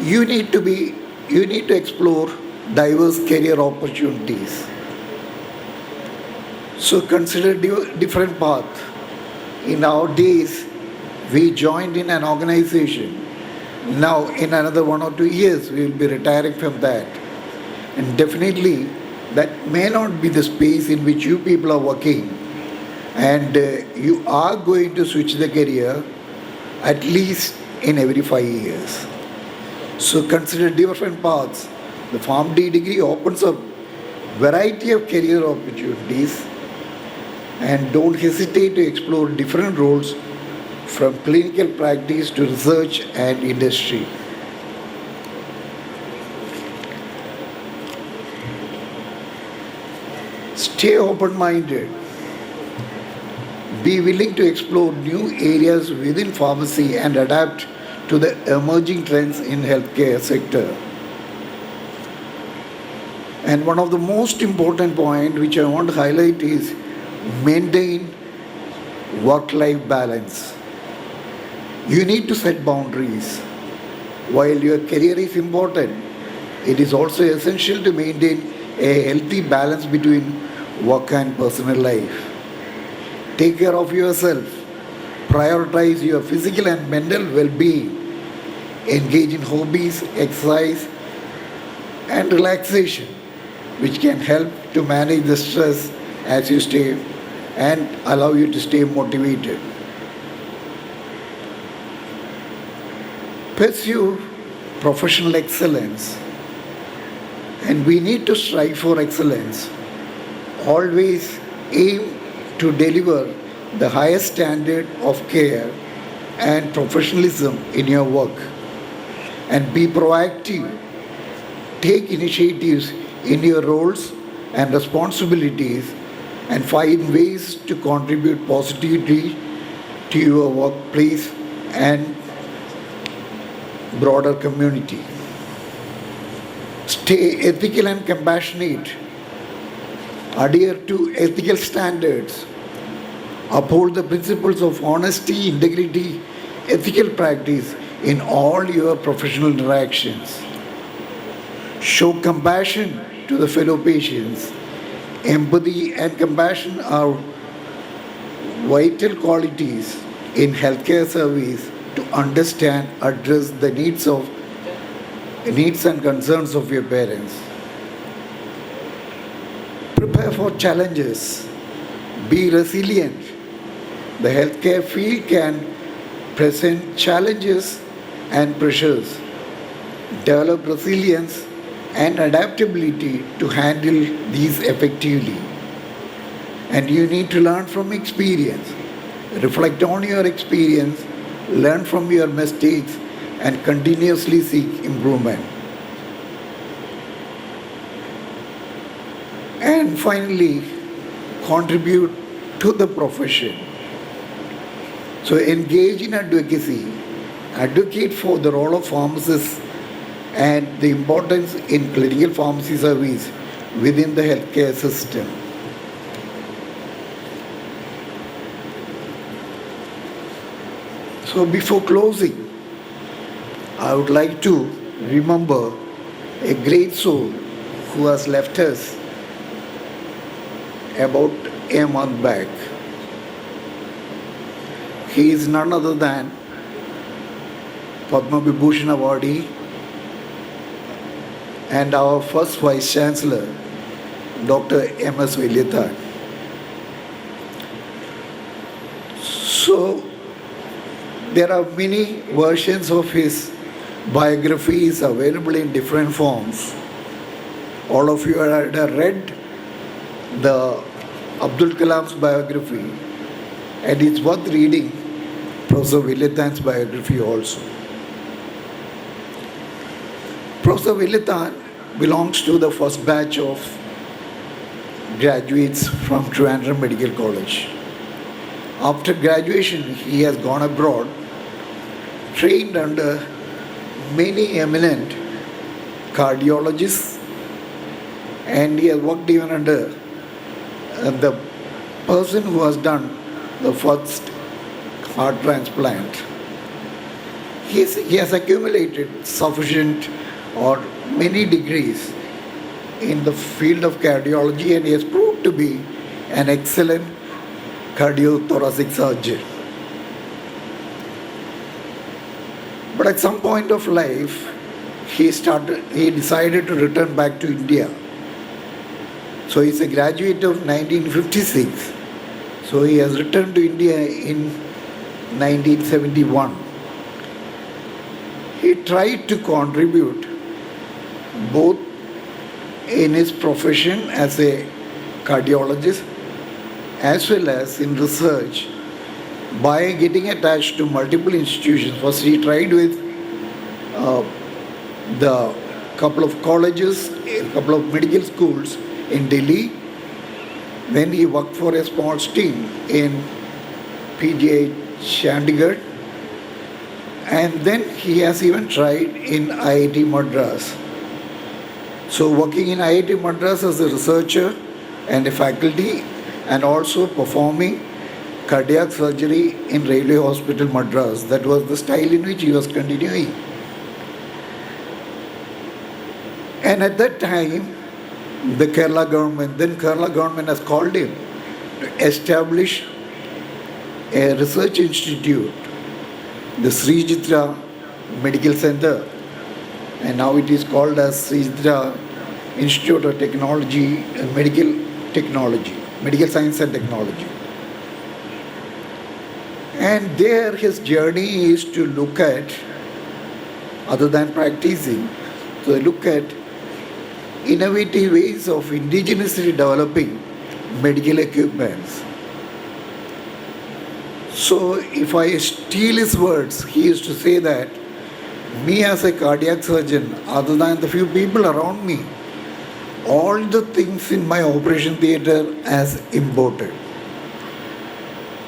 G: You need to explore diverse career opportunities. So consider different paths. In our days, we joined in an organization. Now, in another 1 or 2 years, we will be retiring from that. And definitely, that may not be the space in which you people are working. And you are going to switch the career at least in every 5 years. So consider different paths. The PharmD degree opens up variety of career opportunities, and don't hesitate to explore different roles from clinical practice to research and industry. Stay open-minded. Be willing to explore new areas within pharmacy and adapt to the emerging trends in healthcare sector. And one of the most important point which I want to highlight is maintain work-life balance. You need to set boundaries. While your career is important, it is also essential to maintain a healthy balance between work and personal life. Take care of yourself. Prioritize your physical and mental well-being. Engage in hobbies, exercise, and relaxation, which can help to manage the stress as you stay and allow you to stay motivated. Pursue professional excellence, and we need to strive for excellence. Always aim to deliver the highest standard of care and professionalism in your work, and be proactive. Take initiatives in your roles and responsibilities and find ways to contribute positively to your workplace and broader community. Stay ethical and compassionate. Adhere to ethical standards. Uphold the principles of honesty, integrity, ethical practice in all your professional interactions. Show compassion to the fellow patients. Empathy and compassion are vital qualities in healthcare service to understand, address the needs and concerns of your parents. Prepare for challenges. Be resilient. The healthcare field can present challenges and pressures. Develop resilience and adaptability to handle these effectively. And you need to learn from experience. reflect on your experience, learn from your mistakes, and continuously seek improvement. And finally, contribute to the profession. So engage in advocacy, advocate for the role of pharmacists and the importance in clinical pharmacy service within the healthcare system. So before closing, I would like to remember a great soul who has left us about a month back. He is none other than Padma Vibhushan awardee and our first Vice Chancellor, Dr. M.S. Vellithan. So, there are many versions of his biographies available in different forms. All of you had read the Abdul Kalam's biography, and it's worth reading Professor Vellithan's biography also. Professor Vellithan belongs to the first batch of graduates from Trivandrum Medical College. After graduation, he has gone abroad, trained under many eminent cardiologists, and he has worked even under the person who has done the first heart transplant. He has accumulated sufficient or many degrees in the field of cardiology, and he has proved to be an excellent cardiothoracic surgeon. But at some point of life, he decided to return back to India. So he's a graduate of 1956. So he has returned to India in 1971. He tried to contribute both in his profession as a cardiologist as well as in research by getting attached to multiple institutions. First he tried with the couple of colleges, a couple of medical schools in Delhi. Then he worked for a small team in PGI Chandigarh. And then he has even tried in IIT Madras. So working in IIT Madras as a researcher and a faculty, and also performing cardiac surgery in Railway Hospital Madras. That was the style in which he was continuing. And at that time, the Kerala government has called him to establish a research institute, the Sri Chitra Medical Center, and now it is called as Sri Chitra Institute of Technology and Medical Science and Technology. And there his journey is to look at, other than practicing, to look at innovative ways of indigenously developing medical equipments. So if I steal his words, he used to say that me as a cardiac surgeon, other than the few people around me, all the things in my operation theatre as imported.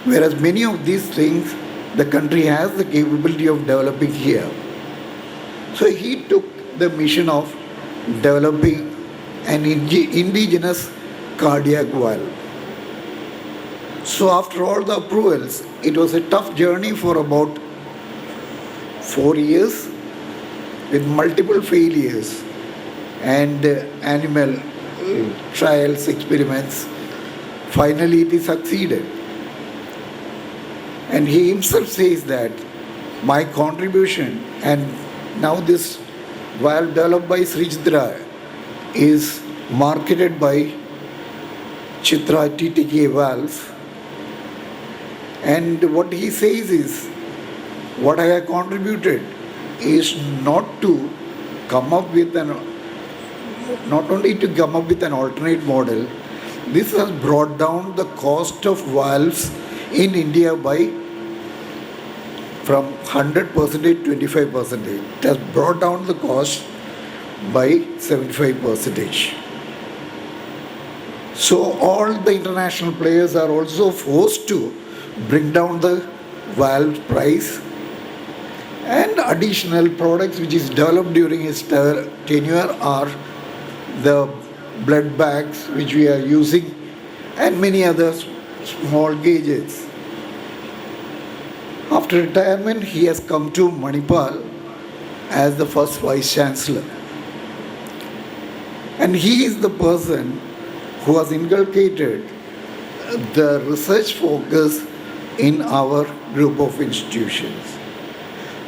G: Whereas many of these things, the country has the capability of developing here. So he took the mission of developing an indigenous cardiac valve. So after all the approvals, it was a tough journey for about 4 years with multiple failures and animal trials, experiments. Finally it is succeeded. And he himself says that my contribution, and now this valve developed by Sri Chitra is marketed by Chitra TTK valve. And what he says is, what I have contributed is not only to come up with an alternate model, this has brought down the cost of valves in India by from 100% 25%. It has brought down the cost by 75%. So all the international players are also forced to bring down the valve price, and additional products which is developed during his tenure are the blood bags which we are using and many other small gauges. After retirement, he has come to Manipal as the first Vice Chancellor. And he is the person who has inculcated the research focus in our group of institutions.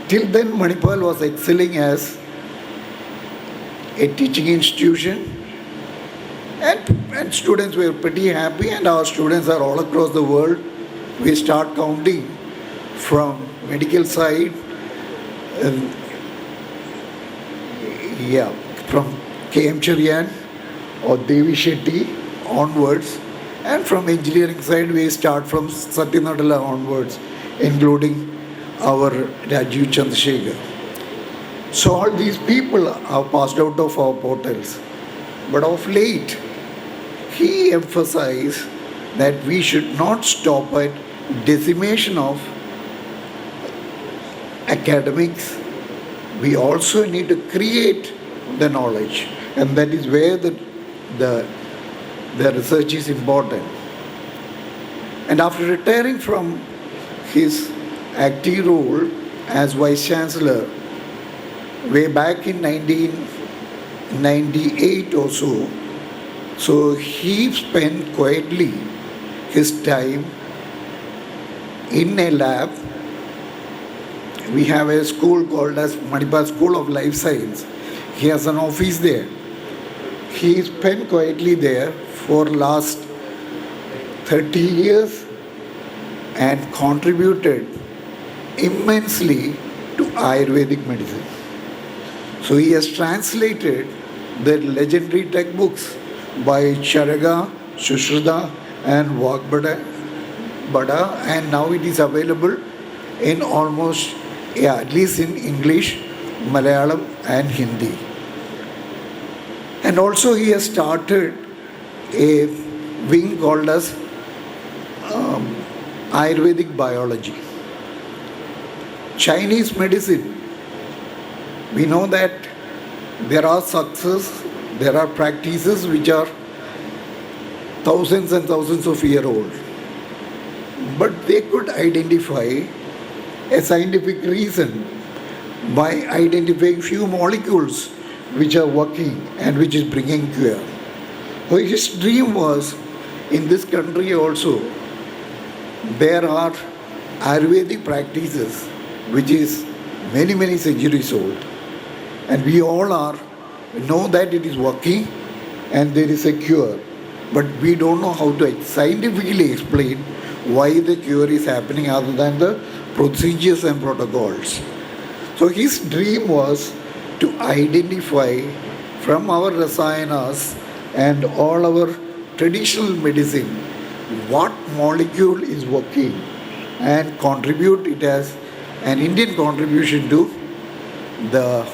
G: Till then, Manipal was excelling as a teaching institution, and students were pretty happy, and our students are all across the world. We start counting from medical side, from K.M. Cherian or Devi Shetty onwards, and from engineering side we start from Satyanadala onwards, including our Rajiv Chandrasekhar. So all these people are passed out of our portals. But of late, he emphasized that we should not stop at decimation of academics. We also need to create the knowledge, and that is where the research is important. And after retiring from his active role as Vice Chancellor way back in 1998 or so he spent quietly his time in a lab. We have a school called as Manipal School of Life Science. He has an office there. He spent quietly there for last 30 years and contributed immensely to Ayurvedic medicine. So he has translated the legendary textbooks by Charaga, Sushruta and Vagbada, and now it is available in almost, at least in English, Malayalam and Hindi. And also he has started a wing called as Ayurvedic biology. Chinese medicine, we know that there are practices which are thousands and thousands of years old. But they could identify a scientific reason by identifying few molecules which are working and which is bringing cure. So his dream was, in this country also, there are Ayurvedic practices which is many, many centuries old. And we all know that it is working and there is a cure. But we don't know how to scientifically explain why the cure is happening other than the procedures and protocols. So his dream was to identify from our rasayanas and all our traditional medicine what molecule is working and contribute it as an Indian contribution to the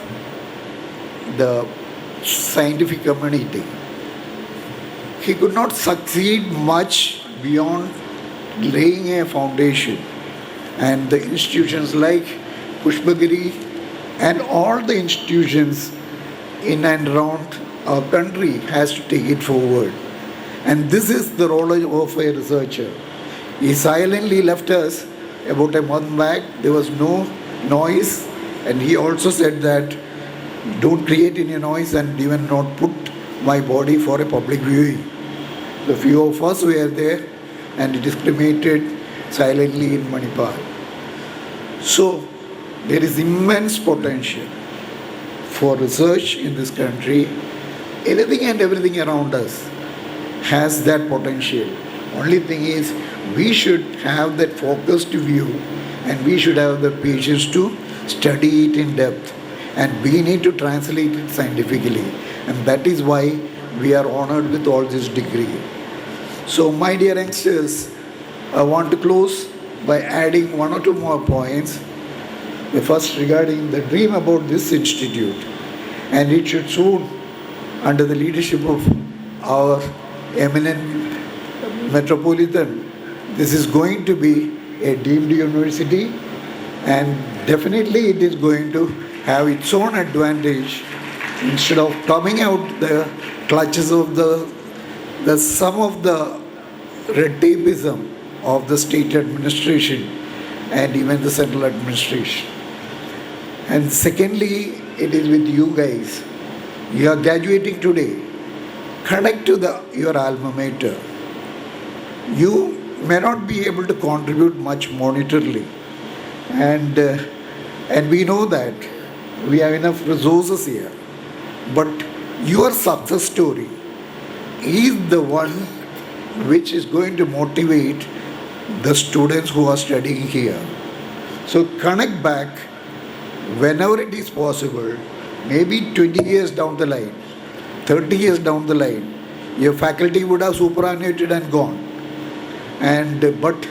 G: scientific community. He could not succeed much beyond laying a foundation, and the institutions like Pushpagiri and all the institutions in and around our country has to take it forward. And this is the role of a researcher. He silently left us about a month back. There was no noise, and he also said that don't create any noise and even not put my body for a public viewing. The few of us were there and it is cremated silently in Manipal. So there is immense potential for research in this country. Anything and everything around us has that potential. Only thing is we should have that focused view and we should have the patience to study it in depth, and we need to translate it scientifically, and that is why we are honored with all this degree. So my dear youngsters, I want to close by adding one or two more points. The first regarding the dream about this institute, and it should soon, under the leadership of our eminent metropolitan, this is going to be a deemed university, and definitely it is going to have its own advantage. Instead of coming out the clutches of the some of the red tapeism of the state administration and even the central administration. And secondly, it is with you guys. You are graduating today. Connect to your alma mater. You may not be able to contribute much monetarily, and we know that we have enough resources here. But your success story is the one which is going to motivate the students who are studying here. So connect back whenever it is possible, maybe 20 years down the line, 30 years down the line, your faculty would have superannuated and gone. But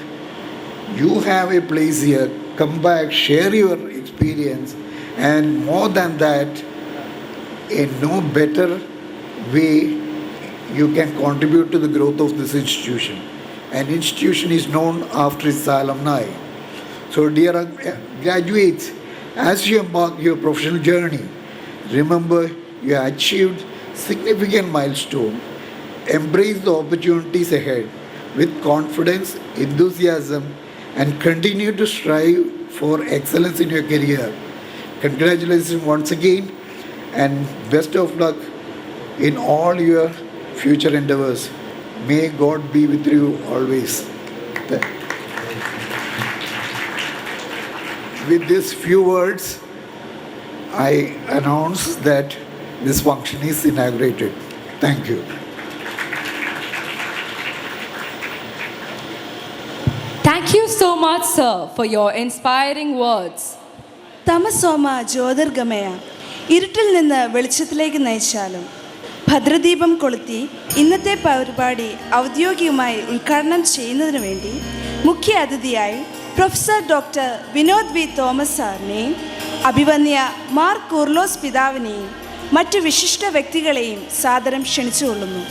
G: you have a place here, come back, share your experience, and more than that, in no better way you can contribute to the growth of this institution. An institution is known after its alumni. So dear graduates, as you embark your professional journey, remember you have achieved significant milestone. Embrace the opportunities ahead with confidence, enthusiasm, and continue to strive for excellence in your career. Congratulations once again, and best of luck in all your future endeavors. May God be with you always. With these few words, I announce that this function is inaugurated. Thank you.
A: Thank you so much, sir, for your inspiring words.
B: തമസോമ ജ്യോതിർഗമയ, ഇരുട്ടിൽ നിന്ന് വെളിച്ചത്തിലേക്ക് നയിച്ചാലും. ഭദ്രദീപം കൊളുത്തി ഇന്നത്തെ പരിപാടി ഔദ്യോഗികമായി ഉദ്ഘാടനം ചെയ്യുന്നതിന് വേണ്ടി മുഖ്യ അതിഥിയായി professor doctor Vinod V Thomas സാറിനെയും അഭിവന്യ മാർ കൂർലോസ് പിതാവിനെയും മറ്റു വിശിഷ്ട വ്യക്തികളെയും സാദരം ക്ഷണിച്ചുകൊള്ളുന്നു.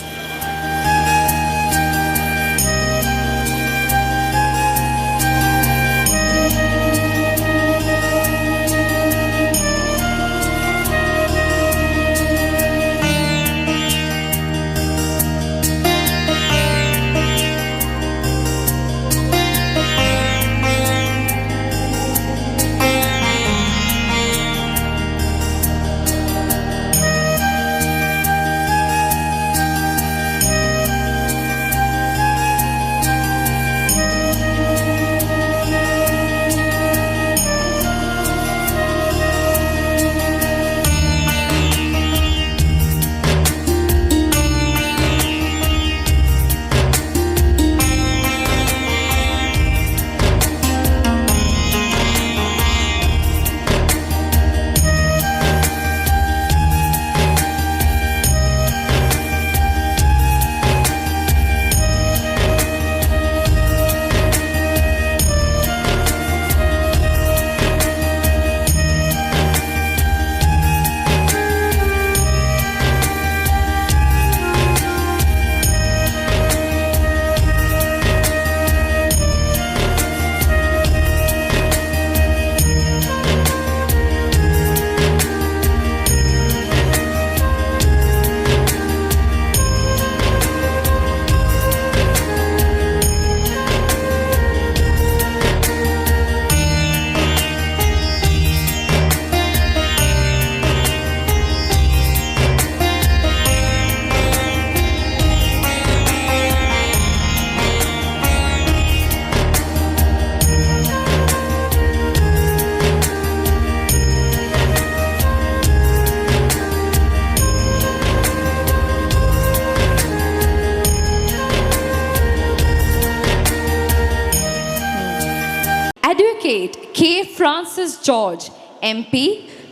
A: Advocate K. Francis George, MP,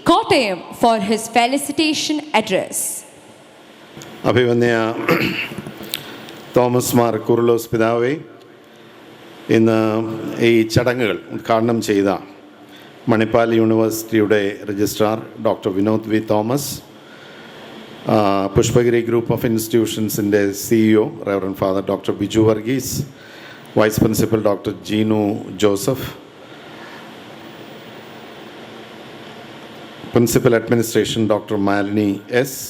A: Kottayam, for his felicitation address.
E: അഭിവന്യ തോമസ് മാർ കുർലോസ് പിതാവേ,
H: ഇന്ന് ഈ ചടങ്ങുകൾ ഉദ്ഘാടനം ചെയ്ത മണിപ്പാൽ യൂണിവേഴ്സിറ്റിയുടെ registrar doctor Vinod V Thomas, Pushpagiri group of ഇൻസ്റ്റിറ്റ്യൂഷൻസിൻ്റെ CEO reverend father doctor Biju Varghese, vice principal doctor Jeenu Joseph, principal administration doctor Malini S,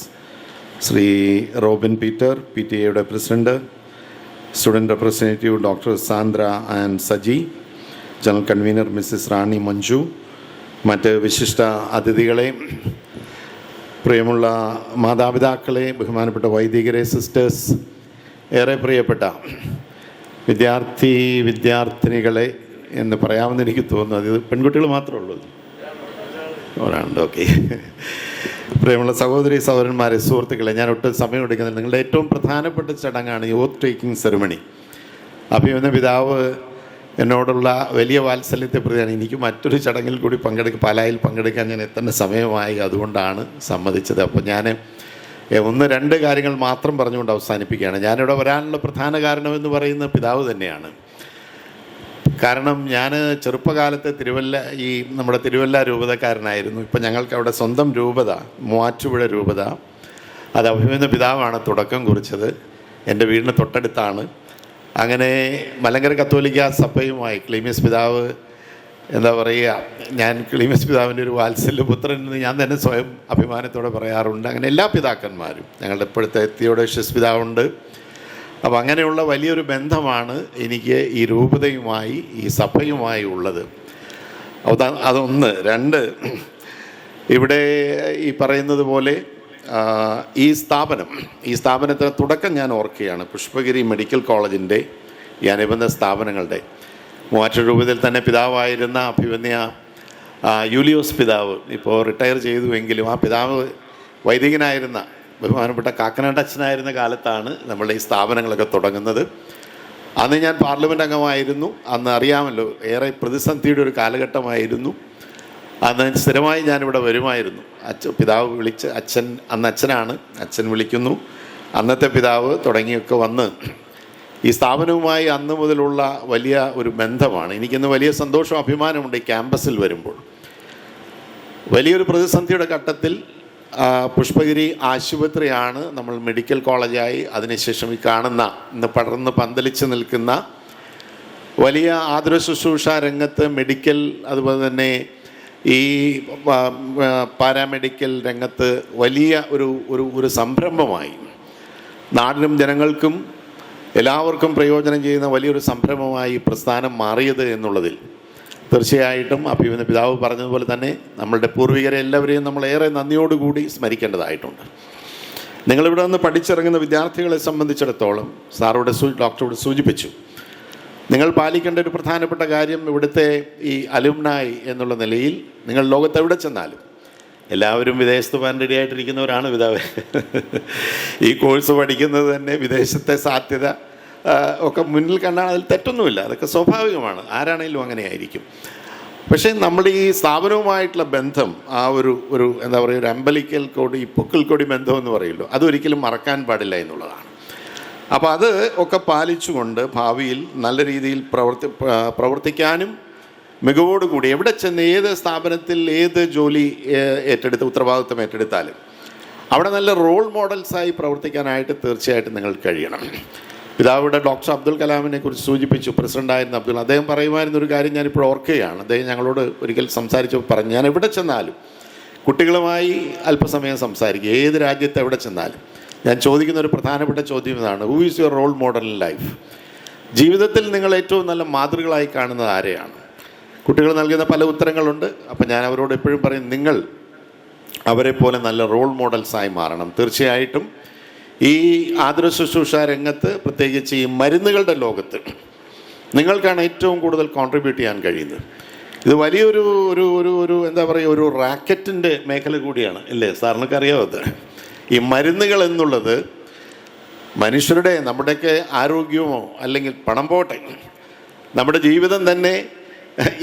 H: Shri Robin Peter PTA president, student representative doctor Sandra and Saji, general convener Mrs Rani Manju, മറ്റ് വിശിഷ്ട അതിഥികളെ, പ്രിയമുള്ള മാതാപിതാക്കളെ, ബഹുമാനപ്പെട്ട വൈദികരെ, സിസ്റ്റേഴ്സ്, ഏറെ പ്രിയപ്പെട്ട വിദ്യാർത്ഥിനികളെ എന്ന് പറയാമെന്ന് എനിക്ക് തോന്നുന്നു. അത് പെൺകുട്ടികൾ മാത്രമേ ഉള്ളൂ. ഒരാളുണ്ട്. ഓക്കെ. പ്രിയമുള്ള സഹോദരി സഹോദരന്മാരെ, സുഹൃത്തുക്കളെ, ഞാൻ ഒട്ടും സമയം എടുക്കുന്നില്ല. നിങ്ങളുടെ ഏറ്റവും പ്രധാനപ്പെട്ട ചടങ്ങാണ് ഈ ഓത്ത് ടേക്കിംഗ് സെറിമണി. അഭിമന്യ പിതാവ് എന്നോടുള്ള വലിയ വാത്സല്യത്തെ പ്രതിയാണ് എനിക്ക് മറ്റൊരു ചടങ്ങിൽ കൂടി പാലായിൽ പങ്കെടുക്കാൻ ഞാൻ എത്തേണ്ട സമയമായി, അതുകൊണ്ടാണ് സമ്മതിച്ചത്. അപ്പോൾ ഞാൻ 1-2 കാര്യങ്ങൾ മാത്രം പറഞ്ഞുകൊണ്ട് അവസാനിപ്പിക്കുകയാണ്. ഞാനിവിടെ വരാനുള്ള പ്രധാന കാരണമെന്ന് പറയുന്നത് പിതാവ് തന്നെയാണ്. കാരണം ഞാൻ ചെറുപ്പകാലത്ത് നമ്മുടെ തിരുവല്ല രൂപതക്കാരനായിരുന്നു. ഇപ്പം ഞങ്ങൾക്ക് അവിടെ സ്വന്തം രൂപത, മൂവാറ്റുപുഴ രൂപത, അത് അഭിമന്യ പിതാവാണ് തുടക്കം കുറിച്ചത്. എൻ്റെ വീടിന് തൊട്ടടുത്താണ്. അങ്ങനെ മലങ്കര കത്തോലിക്ക സഭയുമായി ക്ലീമിയസ് പിതാവ്, എന്താ പറയുക, ഞാൻ ക്ലീമിയസ് പിതാവിൻ്റെ ഒരു വാത്സല്യപുത്രൻ എന്ന് ഞാൻ തന്നെ സ്വയം അഭിമാനത്തോടെ പറയാറുണ്ട്. അങ്ങനെ എല്ലാ പിതാക്കന്മാരും, ഞങ്ങളുടെ ഇപ്പോഴത്തെ തിയോഡോഷ്യസ് പിതാവുണ്ട്. അപ്പം അങ്ങനെയുള്ള വലിയൊരു ബന്ധമാണ് എനിക്ക് ഈ രൂപതയുമായി, ഈ സഭയുമായി ഉള്ളത്. അതൊന്ന്. 2, ഇവിടെ ഈ പറയുന്നത് പോലെ ഈ സ്ഥാപനത്തിന് തുടക്കം ഞാൻ ഓർക്കുകയാണ്. പുഷ്പഗിരി മെഡിക്കൽ കോളേജിൻ്റെ ഈ അനുബന്ധ സ്ഥാപനങ്ങളുടെ മൂവാറ്റുപുഴ രൂപതയിൽ തന്നെ പിതാവായിരുന്ന അഭിമന്യ യൂലിയോസ് പിതാവ് ഇപ്പോൾ റിട്ടയർ ചെയ്തുവെങ്കിലും ആ പിതാവ് വൈദികനായിരുന്ന ബഹുമാനപ്പെട്ട കാക്കനാട് അച്ഛനായിരുന്ന കാലത്താണ് നമ്മൾ ഈ സ്ഥാപനങ്ങളൊക്കെ തുടങ്ങുന്നത്. അന്ന് ഞാൻ പാർലമെൻറ്റ് അംഗമായിരുന്നു. അന്ന് അറിയാമല്ലോ, ഏറെ പ്രതിസന്ധിയുടെ ഒരു കാലഘട്ടമായിരുന്നു. അന്ന് സ്ഥിരമായി ഞാനിവിടെ വരുമായിരുന്നു. പിതാവ് വിളിച്ച് അച്ഛൻ വിളിക്കുന്നു. അന്നത്തെ പിതാവ് തുടങ്ങിയൊക്കെ വന്ന് ഈ സ്ഥാപനവുമായി അന്ന് മുതലുള്ള വലിയ ഒരു ബന്ധമാണ്. എനിക്കിന്ന് വലിയ സന്തോഷം, അഭിമാനമുണ്ട് ഈ ക്യാമ്പസിൽ വരുമ്പോൾ. വലിയൊരു പ്രതിസന്ധിയുടെ ഘട്ടത്തിൽ പുഷ്പഗിരി ആശുപത്രിയാണ് നമ്മൾ മെഡിക്കൽ കോളേജായി, അതിനുശേഷം ഈ കാണുന്ന ഇന്ന് പടർന്ന് പന്തലിച്ച് നിൽക്കുന്ന വലിയ ആതുര ശുശ്രൂഷ രംഗത്ത്, മെഡിക്കൽ, അതുപോലെ തന്നെ ഈ പാരാമെഡിക്കൽ രംഗത്ത് വലിയ ഒരു സംരംഭമായി, നാടിനും ജനങ്ങൾക്കും എല്ലാവർക്കും പ്രയോജനം ചെയ്യുന്ന വലിയൊരു സംരംഭമായി പ്രസ്ഥാനം മാറിയത് എന്നുള്ളതിൽ തീർച്ചയായിട്ടും അഭിമന്യ പിതാവ് പറഞ്ഞതുപോലെ തന്നെ നമ്മളുടെ പൂർവികരെ എല്ലാവരെയും നമ്മൾ ഏറെ നന്ദിയോടുകൂടി സ്മരിക്കേണ്ടതായിട്ടുണ്ട്. നിങ്ങളിവിടെ നിന്ന് പഠിച്ചിറങ്ങുന്ന വിദ്യാർത്ഥികളെ സംബന്ധിച്ചിടത്തോളം ഡോക്ടറോട് സൂചിപ്പിച്ചു, നിങ്ങൾ പാലിക്കേണ്ട ഒരു പ്രധാനപ്പെട്ട കാര്യം, ഇവിടുത്തെ ഈ അലുംനായി എന്നുള്ള നിലയിൽ നിങ്ങൾ ലോകത്തെവിടെ ചെന്നാലും, എല്ലാവരും വിദേശത്ത് പോകാൻ റെഡിയായിട്ടിരിക്കുന്നവരാണ് പിതാവ്. ഈ കോഴ്സ് പഠിക്കുന്നത് തന്നെ വിദേശത്തെ സാധ്യത ഒക്കെ മുന്നിൽ കണ്ടാൽ അതിൽ തെറ്റൊന്നുമില്ല, അതൊക്കെ സ്വാഭാവികമാണ്, ആരാണെങ്കിലും അങ്ങനെ ആയിരിക്കും. പക്ഷേ നമ്മൾ ഈ സ്ഥാപനവുമായിട്ടുള്ള ബന്ധം, ആ ഒരു എന്താ പറയുക, ഒരു അമ്പലിക്കൽ കൊടി, പൊക്കിൽ കൊടി ബന്ധം എന്ന് പറയുമല്ലോ, അതൊരിക്കലും മറക്കാൻ പാടില്ല എന്നുള്ളതാണ്. അപ്പോൾ അത് ഒക്കെ പാലിച്ചുകൊണ്ട് ഭാവിയിൽ നല്ല രീതിയിൽ പ്രവർത്തിക്കാനും മികവോടുകൂടി എവിടെ ചെന്ന് ഏത് സ്ഥാപനത്തിൽ ഏത് ജോലി ഉത്തരവാദിത്വം ഏറ്റെടുത്താലും അവിടെ നല്ല റോൾ മോഡൽസായി പ്രവർത്തിക്കാനായിട്ട് തീർച്ചയായിട്ടും നിങ്ങൾ കഴിയണം. പിതാവിടെ ഡോക്ടർ അബ്ദുൽ കലാമിനെ കുറിച്ച് സൂചിപ്പിച്ചു, പ്രസിഡൻ്റായിരുന്ന അദ്ദേഹം പറയുമായിരുന്നൊരു കാര്യം ഞാനിപ്പോൾ ഓർക്കുകയാണ്. അദ്ദേഹം ഞങ്ങളോട് ഒരിക്കൽ സംസാരിച്ചപ്പോൾ പറഞ്ഞു, ഞാൻ എവിടെ ചെന്നാലും കുട്ടികളുമായി അല്പസമയം സംസാരിക്കുക, ഏത് രാജ്യത്ത് എവിടെ ചെന്നാലും ഞാൻ ചോദിക്കുന്ന ഒരു പ്രധാനപ്പെട്ട ചോദ്യം ഇതാണ്: who is your role model in life? ജീവിതത്തിൽ നിങ്ങൾ ഏറ്റവും നല്ല മാതൃകളായി കാണുന്നത് ആരെയാണ്? കുട്ടികൾ നൽകുന്ന പല ഉത്തരങ്ങളുണ്ട്. അപ്പം ഞാൻ അവരോട് എപ്പോഴും പറയും, നിങ്ങൾ അവരെ പോലെ നല്ല റോൾ മോഡൽസായി മാറണം. തീർച്ചയായിട്ടും ഈ ആതുര ശുശ്രൂഷ രംഗത്ത്, പ്രത്യേകിച്ച് ഈ മരുന്നുകളുടെ ലോകത്ത് നിങ്ങൾക്കാണ് ഏറ്റവും കൂടുതൽ കോൺട്രിബ്യൂട്ട് ചെയ്യാൻ കഴിയുന്നത്. ഇത് വലിയൊരു ഒരു എന്താ പറയുക, ഒരു റാക്കറ്റിൻ്റെ മേഖല കൂടിയാണ്, അല്ലേ സാറിനൊക്കെ അറിയാമോ? അത് ഈ മരുന്നുകൾ എന്നുള്ളത് മനുഷ്യരുടെ, നമ്മുടെയൊക്കെ ആരോഗ്യമോ അല്ലെങ്കിൽ പണം പോട്ടെ, നമ്മുടെ ജീവിതം തന്നെ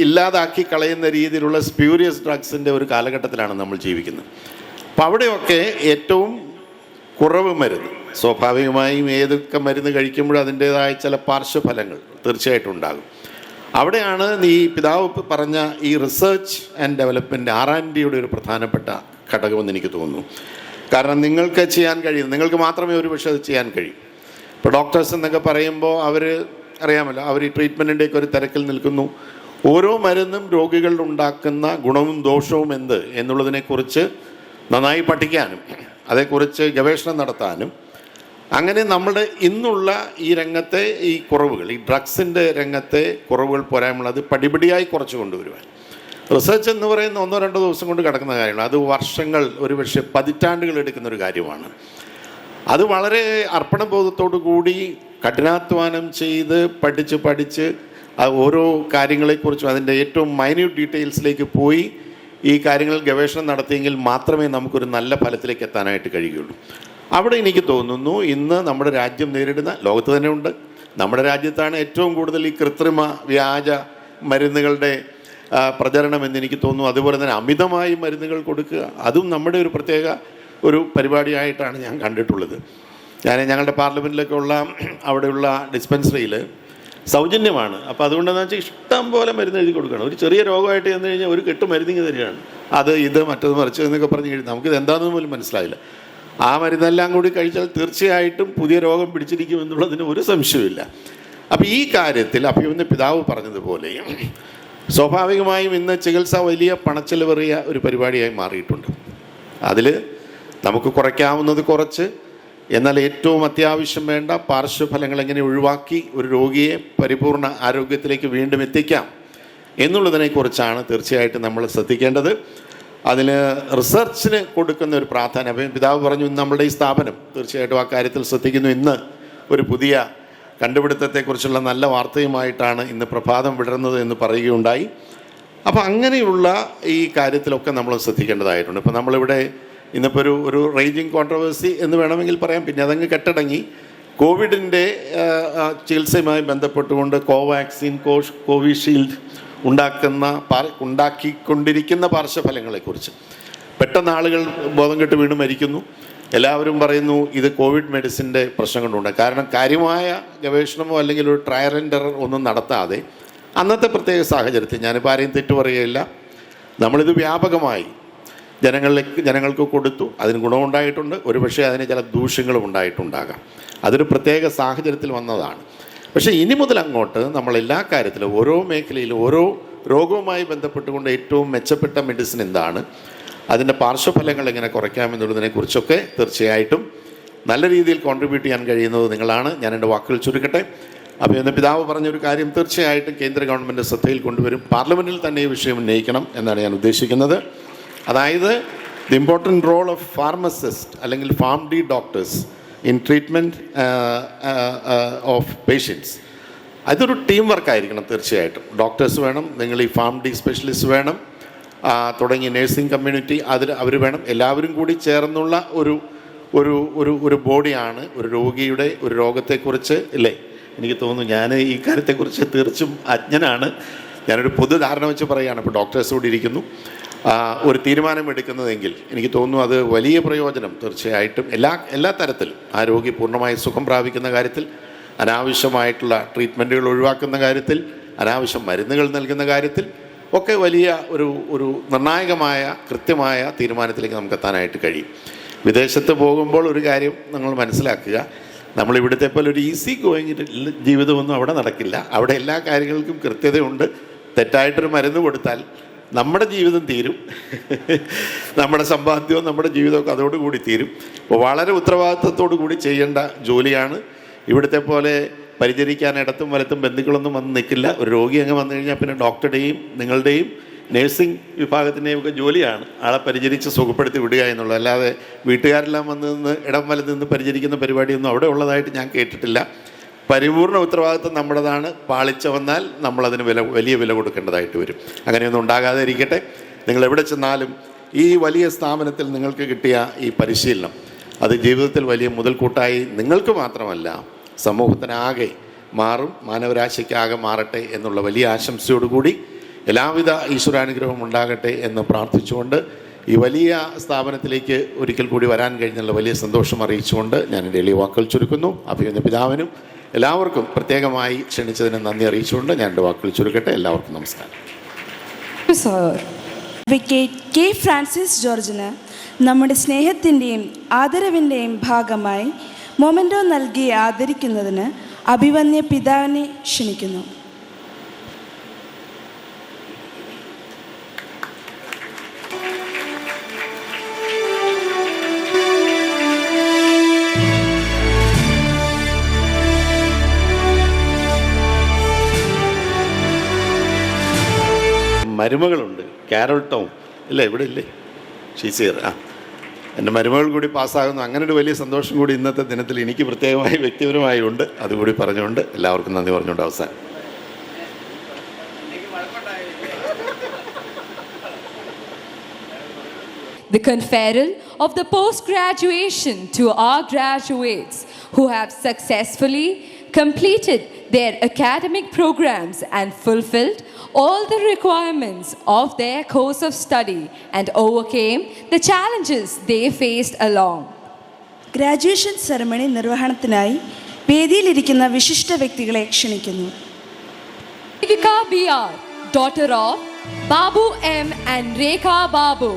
H: ഇല്ലാതാക്കി കളയുന്ന രീതിയിലുള്ള സ്പ്യൂരിയസ് ഡ്രഗ്സിൻ്റെ ഒരു കാലഘട്ടത്തിലാണ് നമ്മൾ ജീവിക്കുന്നത്. അപ്പം അവിടെയൊക്കെ ഏറ്റവും കുറവ് മരുന്ന്, സ്വാഭാവികമായും ഏതൊക്കെ മരുന്ന് കഴിക്കുമ്പോഴും അതിൻ്റേതായ ചില പാർശ്വഫലങ്ങൾ തീർച്ചയായിട്ടും ഉണ്ടാകും. അവിടെയാണ് ഈ പിതാവ് പറഞ്ഞ ഈ റിസർച്ച് ആൻഡ് ഡെവലപ്മെൻറ്റ് R&Dയുടെ ഒരു പ്രധാനപ്പെട്ട ഘടകമെന്ന് എനിക്ക് തോന്നുന്നു. കാരണം നിങ്ങൾക്ക് ചെയ്യാൻ കഴിയും, നിങ്ങൾക്ക് മാത്രമേ ഒരു പക്ഷേ അത് ചെയ്യാൻ കഴിയും. ഇപ്പോൾ ഡോക്ടേഴ്സ് എന്നൊക്കെ പറയുമ്പോൾ അവർ അറിയാമല്ലോ, അവർ ഈ ട്രീറ്റ്മെൻറ്റിൻ്റെയൊക്കെ ഒരു തിരക്കിൽ നിൽക്കുന്നു. ഓരോ മരുന്നും രോഗികളിൽ ഉണ്ടാക്കുന്ന ഗുണവും ദോഷവും എന്ത് എന്നുള്ളതിനെക്കുറിച്ച് നന്നായി പഠിക്കാനും അതേക്കുറിച്ച് ഗവേഷണം നടത്താനും അങ്ങനെ നമ്മുടെ ഇന്നുള്ള ഈ രംഗത്തെ ഈ കുറവുകൾ, ഈ ഡ്രഗ്സിൻ്റെ രംഗത്തെ കുറവുകൾ പോരായ്മകൾ അത് പടിപടിയായി കുറച്ച് കൊണ്ടുവരുവാൻ റിസർച്ച് എന്ന് പറയുന്ന 1-2 ദിവസം കൊണ്ട് കിടക്കുന്ന കാര്യമാണ്. അത് വർഷങ്ങൾ, ഒരുപക്ഷെ പതിറ്റാണ്ടുകൾ എടുക്കുന്നൊരു കാര്യമാണ്. അത് വളരെ അർപ്പണബോധത്തോടു കൂടി കഠിനാധ്വാനം ചെയ്ത് പഠിച്ച് ഓരോ കാര്യങ്ങളെക്കുറിച്ചും അതിൻ്റെ ഏറ്റവും മൈന്യൂട്ട് ഡീറ്റെയിൽസിലേക്ക് പോയി ഈ കാര്യങ്ങളിൽ ഗവേഷണം നടത്തിയെങ്കിൽ മാത്രമേ നമുക്കൊരു നല്ല ഫലത്തിലേക്ക് എത്താനായിട്ട് കഴിയുകയുള്ളൂ. അവിടെ എനിക്ക് തോന്നുന്നു ഇന്ന് നമ്മുടെ രാജ്യം നേരിടുന്ന, ലോകത്ത് തന്നെ ഉണ്ട്, നമ്മുടെ രാജ്യത്താണ് ഏറ്റവും കൂടുതൽ ഈ കൃത്രിമ വ്യാജ മരുന്നുകളുടെ പ്രചരണം എന്ന് എനിക്ക് തോന്നുന്നു. അതുപോലെ തന്നെ അമിതമായി മരുന്നുകൾ കൊടുക്കുക, അതും നമ്മുടെ ഒരു പ്രത്യേക ഒരു പരിപാടിയായിട്ടാണ് ഞാൻ കണ്ടിട്ടുള്ളത്. ഞങ്ങളുടെ പാർലമെൻറ്റിലൊക്കെ ഉള്ള അവിടെയുള്ള ഡിസ്പെൻസറിയിൽ സൗജന്യമാണ്. അപ്പോൾ അതുകൊണ്ടെന്ന് വെച്ചാൽ ഇഷ്ടം പോലെ മരുന്ന് എഴുതി കൊടുക്കണം. ഒരു ചെറിയ രോഗമായിട്ട് ചെന്ന് കഴിഞ്ഞാൽ ഒരു കെട്ട് മരുന്നിങ്ങ് തരികയാണ്. അത് ഇത് മറ്റത് മറിച്ച് എന്നൊക്കെ പറഞ്ഞ് കഴിഞ്ഞാൽ നമുക്കിത് എന്താണെന്ന് പോലും മനസ്സിലായില്ല. ആ മരുന്നെല്ലാം കൂടി കഴിച്ചാൽ തീർച്ചയായിട്ടും പുതിയ രോഗം പിടിച്ചിരിക്കും എന്നുള്ളതിന് ഒരു സംശയമില്ല. അപ്പോൾ ഈ കാര്യത്തിൽ അഭിമന്യ പിതാവ് പറഞ്ഞതുപോലെ സ്വാഭാവികമായും ഇന്ന് ചികിത്സ വലിയ പണച്ചെലവേറിയ ഒരു പരിപാടിയായി മാറിയിട്ടുണ്ട്. അതിൽ നമുക്ക് കുറയ്ക്കാവുന്നത് കുറച്ച്, എന്നാൽ ഏറ്റവും അത്യാവശ്യം വേണ്ട പാർശ്വഫലങ്ങൾ എങ്ങനെ ഒഴിവാക്കി ഒരു രോഗിയെ പരിപൂർണ ആരോഗ്യത്തിലേക്ക് വീണ്ടും എത്തിക്കാം എന്നുള്ളതിനെക്കുറിച്ചാണ് തീർച്ചയായിട്ടും നമ്മൾ ശ്രദ്ധിക്കേണ്ടത്. അതിന് റിസർച്ചിന് കൊടുക്കുന്ന ഒരു പ്രാധാന്യം പിതാവ് പറഞ്ഞു. ഇന്ന് നമ്മുടെ ഈ സ്ഥാപനം തീർച്ചയായിട്ടും ആ കാര്യത്തിൽ ശ്രദ്ധിക്കുന്നു. ഇന്ന് ഒരു പുതിയ കണ്ടുപിടുത്തത്തെക്കുറിച്ചുള്ള നല്ല വാർത്തയുമായിട്ടാണ് ഇന്ന് പ്രഭാതം വിടർന്നത് എന്ന് പറയുകയുണ്ടായി. അപ്പോൾ അങ്ങനെയുള്ള ഈ കാര്യത്തിലൊക്കെ നമ്മൾ ശ്രദ്ധിക്കേണ്ടതായിട്ടുണ്ട്. ഇപ്പോൾ നമ്മളിവിടെ ഇന്നിപ്പോൾ ഒരു റേജിങ് കോൺട്രവേഴ്സി എന്ന് വേണമെങ്കിൽ പറയാം. പിന്നെ അതങ്ങ് കെട്ടടങ്ങി കോവിഡിൻ്റെ ചികിത്സയുമായി ബന്ധപ്പെട്ടുകൊണ്ട് കോവാക്സിൻ, കോവിഷീൽഡ് ഉണ്ടാക്കിക്കൊണ്ടിരിക്കുന്ന പാർശ്വഫലങ്ങളെക്കുറിച്ച് പെട്ടെന്ന് ആളുകൾ ബോധം കെട്ട് വീണ് മരിക്കുന്നു. എല്ലാവരും പറയുന്നു ഇത് കോവിഡ് മെഡിസിൻ്റെ പ്രശ്നം കൊണ്ടുണ്ട്. കാരണം കാര്യമായ ഗവേഷണമോ അല്ലെങ്കിൽ ഒരു ട്രയൽ ആൻഡ് എറർ ഒന്നും നടത്താതെ അന്നത്തെ പ്രത്യേക സാഹചര്യത്തിൽ, ഞാനിപ്പോൾ ആരെയും തെറ്റു പറയുകയില്ല, നമ്മളിത് വ്യാപകമായി ജനങ്ങൾക്ക് കൊടുത്തു. അതിന് ഗുണമുണ്ടായിട്ടുണ്ട്, ഒരുപക്ഷെ അതിന് ചില ദൂഷ്യങ്ങളും ഉണ്ടായിട്ടുണ്ടാകാം. അതൊരു പ്രത്യേക സാഹചര്യത്തിൽ വന്നതാണ്. പക്ഷേ ഇനി മുതൽ അങ്ങോട്ട് നമ്മൾ എല്ലാ കാര്യത്തിലും ഓരോ മേഖലയിലും ഓരോ രോഗവുമായി ബന്ധപ്പെട്ടുകൊണ്ട് ഏറ്റവും മെച്ചപ്പെട്ട മെഡിസിൻ എന്താണ്, അതിൻ്റെ പാർശ്വഫലങ്ങൾ എങ്ങനെ കുറയ്ക്കാമെന്നുള്ളതിനെക്കുറിച്ചൊക്കെ തീർച്ചയായിട്ടും നല്ല രീതിയിൽ കോൺട്രിബ്യൂട്ട് ചെയ്യാൻ കഴിയുന്നത് നിങ്ങളാണ്. ഞാൻ എൻ്റെ വാക്കുകൾ ചുരുക്കട്ടെ. അപ്പോൾ ഇന്ന് പിതാവ് പറഞ്ഞൊരു കാര്യം തീർച്ചയായിട്ടും കേന്ദ്ര ഗവൺമെൻറ് ശ്രദ്ധയിൽ കൊണ്ടുവരും. പാർലമെൻറ്റിൽ തന്നെ ഈ വിഷയം ഉന്നയിക്കണം എന്നാണ് ഞാൻ ഉദ്ദേശിക്കുന്നത്. അതായത് the important role of pharmacist അല്ലെങ്കിൽ pharm D doctors in treatment of patients. അതൊരു ടീം വർക്കായിരിക്കണം തീർച്ചയായിട്ടും. ഡോക്ടേഴ്സ് വേണം, നിങ്ങൾ ഈ ഫാം ഡി സ്പെഷ്യലിസ്റ്റ് വേണം, തുടങ്ങി നേഴ്സിംഗ് കമ്മ്യൂണിറ്റി അവർ വേണം. എല്ലാവരും കൂടി ചേർന്നുള്ള ഒരു ബോഡിയാണ് ഒരു രോഗിയുടെ ഒരു രോഗത്തെക്കുറിച്ച് ഇല്ലേ. എനിക്ക് തോന്നുന്നു ഞാൻ ഈ കാര്യത്തെക്കുറിച്ച് തീർച്ചും അജ്ഞനാണ്. ഞാനൊരു പൊതുധാരണ വെച്ച് പറയുകയാണ്. ഇപ്പോൾ ഡോക്ടേഴ്സ് കൂടി ഇരിക്കുന്നു. ഒരു തീരുമാനമെടുക്കുന്നതെങ്കിൽ എനിക്ക് തോന്നുന്നു അത് വലിയ പ്രയോജനം തീർച്ചയായിട്ടും എല്ലാ തരത്തിലും ആ രോഗി പൂർണ്ണമായി സുഖം പ്രാപിക്കുന്ന കാര്യത്തിൽ, അനാവശ്യമായിട്ടുള്ള ട്രീറ്റ്മെൻറ്റുകൾ ഒഴിവാക്കുന്ന കാര്യത്തിൽ, അനാവശ്യം മരുന്നുകൾ നൽകുന്ന കാര്യത്തിൽ ഒക്കെ വലിയ ഒരു നിർണായകമായ കൃത്യമായ തീരുമാനത്തിലേക്ക് നമുക്ക് എത്താനായിട്ട് കഴിയും. വിദേശത്ത് പോകുമ്പോൾ ഒരു കാര്യം നമ്മൾ മനസ്സിലാക്കുക, നമ്മളിവിടുത്തെ പോലെ ഒരു ഈസി ഗോയിങ് ജീവിതമൊന്നും അവിടെ നടക്കില്ല. അവിടെ എല്ലാ കാര്യങ്ങൾക്കും കൃത്യതയുണ്ട്. തെറ്റായിട്ടൊരു മരുന്ന് കൊടുത്താൽ നമ്മുടെ ജീവിതം തീരും, നമ്മുടെ സമ്പാദ്യവും നമ്മുടെ ജീവിതമൊക്കെ അതോടുകൂടി തീരും. അപ്പോൾ വളരെ ഉത്തരവാദിത്വത്തോടു കൂടി ചെയ്യേണ്ട ജോലിയാണ്. ഇവിടുത്തെ പോലെ പരിചരിക്കാൻ ഇടത്തും വലത്തും ബന്ധുക്കളൊന്നും വന്ന് നിൽക്കില്ല. ഒരു രോഗി അങ്ങ് വന്നു കഴിഞ്ഞാൽ പിന്നെ ഡോക്ടറുടെയും നിങ്ങളുടെയും നേഴ്സിംഗ് വിഭാഗത്തിൻ്റെയും ഒക്കെ ജോലിയാണ് ആളെ പരിചരിച്ച് സുഖപ്പെടുത്തി വിടുക എന്നുള്ളത്. അല്ലാതെ വീട്ടുകാരെല്ലാം വന്ന് നിന്ന് ഇടം വലത്ത് നിന്ന് പരിചരിക്കുന്ന പരിപാടിയൊന്നും അവിടെ ഉള്ളതായിട്ട് ഞാൻ കേട്ടിട്ടില്ല. പരിപൂർണ്ണ ഉത്തരവാദിത്വം നമ്മുടേതാണ്. പാളിച്ച വന്നാൽ നമ്മളതിന് വലിയ വില കൊടുക്കേണ്ടതായിട്ട് വരും. അങ്ങനെയൊന്നും ഉണ്ടാകാതെ ഇരിക്കട്ടെ. നിങ്ങൾ എവിടെ ചെന്നാലും ഈ വലിയ സ്ഥാപനത്തിൽ നിങ്ങൾക്ക് കിട്ടിയ ഈ പരിശീലനം അത് ജീവിതത്തിൽ വലിയ മുതൽക്കൂട്ടായി നിങ്ങൾക്ക് മാത്രമല്ല സമൂഹത്തിനാകെ മാറും, മാനവരാശിക്കാകെ മാറട്ടെ എന്നുള്ള വലിയ ആശംസയോടുകൂടി എല്ലാവിധ ഈശ്വരാനുഗ്രഹവും ഉണ്ടാകട്ടെ എന്ന് പ്രാർത്ഥിച്ചുകൊണ്ട് ഈ വലിയ സ്ഥാപനത്തിലേക്ക് ഒരിക്കൽ കൂടി വരാൻ കഴിഞ്ഞുള്ള വലിയ സന്തോഷം അറിയിച്ചുകൊണ്ട് ഞാൻ എൻ്റെ എളിയ വാക്കുകൾ ചുരുക്കുന്നു. അഭിമന്യ പിതാവിനും എല്ലാവർക്കും പ്രത്യേകമായി ക്ഷണിച്ചതിന് നന്ദി അറിയിച്ചുകൊണ്ട് ഞാൻ എൻ്റെ വാക്കുകൾ ചുരുക്കട്ടെ. എല്ലാവർക്കും നമസ്കാരം.
B: അഡ്വക്കേറ്റ് കെ ഫ്രാൻസിസ് ജോർജിന് നമ്മുടെ സ്നേഹത്തിൻ്റെയും ആദരവിൻ്റെയും ഭാഗമായി മൊമെൻറ്റോ നൽകി ആദരിക്കുന്നതിന് അഭിവന്യ പിതാവിനെ ക്ഷണിക്കുന്നു.
H: മരുമകളുണ്ട്, കാരോൾ ടൗൺ ഇല്ല, ഇവിടെ ഇല്ലേ, ഷീസിയർ. എൻ്റെ മരുമകൾ കൂടി പാസ്സാകുന്നു. അങ്ങനെ ഒരു വലിയ സന്തോഷം കൂടി ഇന്നത്തെ ദിനത്തിൽ എനിക്ക് പ്രത്യേകമായി വ്യക്തിപരമായി ഉണ്ട്. അതുകൂടി പറഞ്ഞുകൊണ്ട് എല്ലാവർക്കും നന്ദി പറഞ്ഞുകൊണ്ട് അവസാനം.
A: The conferral of the post-graduation to our graduates who have successfully completed their academic programs and fulfilled all the requirements of their course of study and overcame the challenges they faced along.
B: Graduation ceremony നിർവഹണത്തിനായി വേദിയിലിരിക്കുന്ന വിശിഷ്ട വ്യക്തികളെ ക്ഷണിക്കുന്നു.
A: Devika B.R., daughter of Babu M. and Rekha Babu.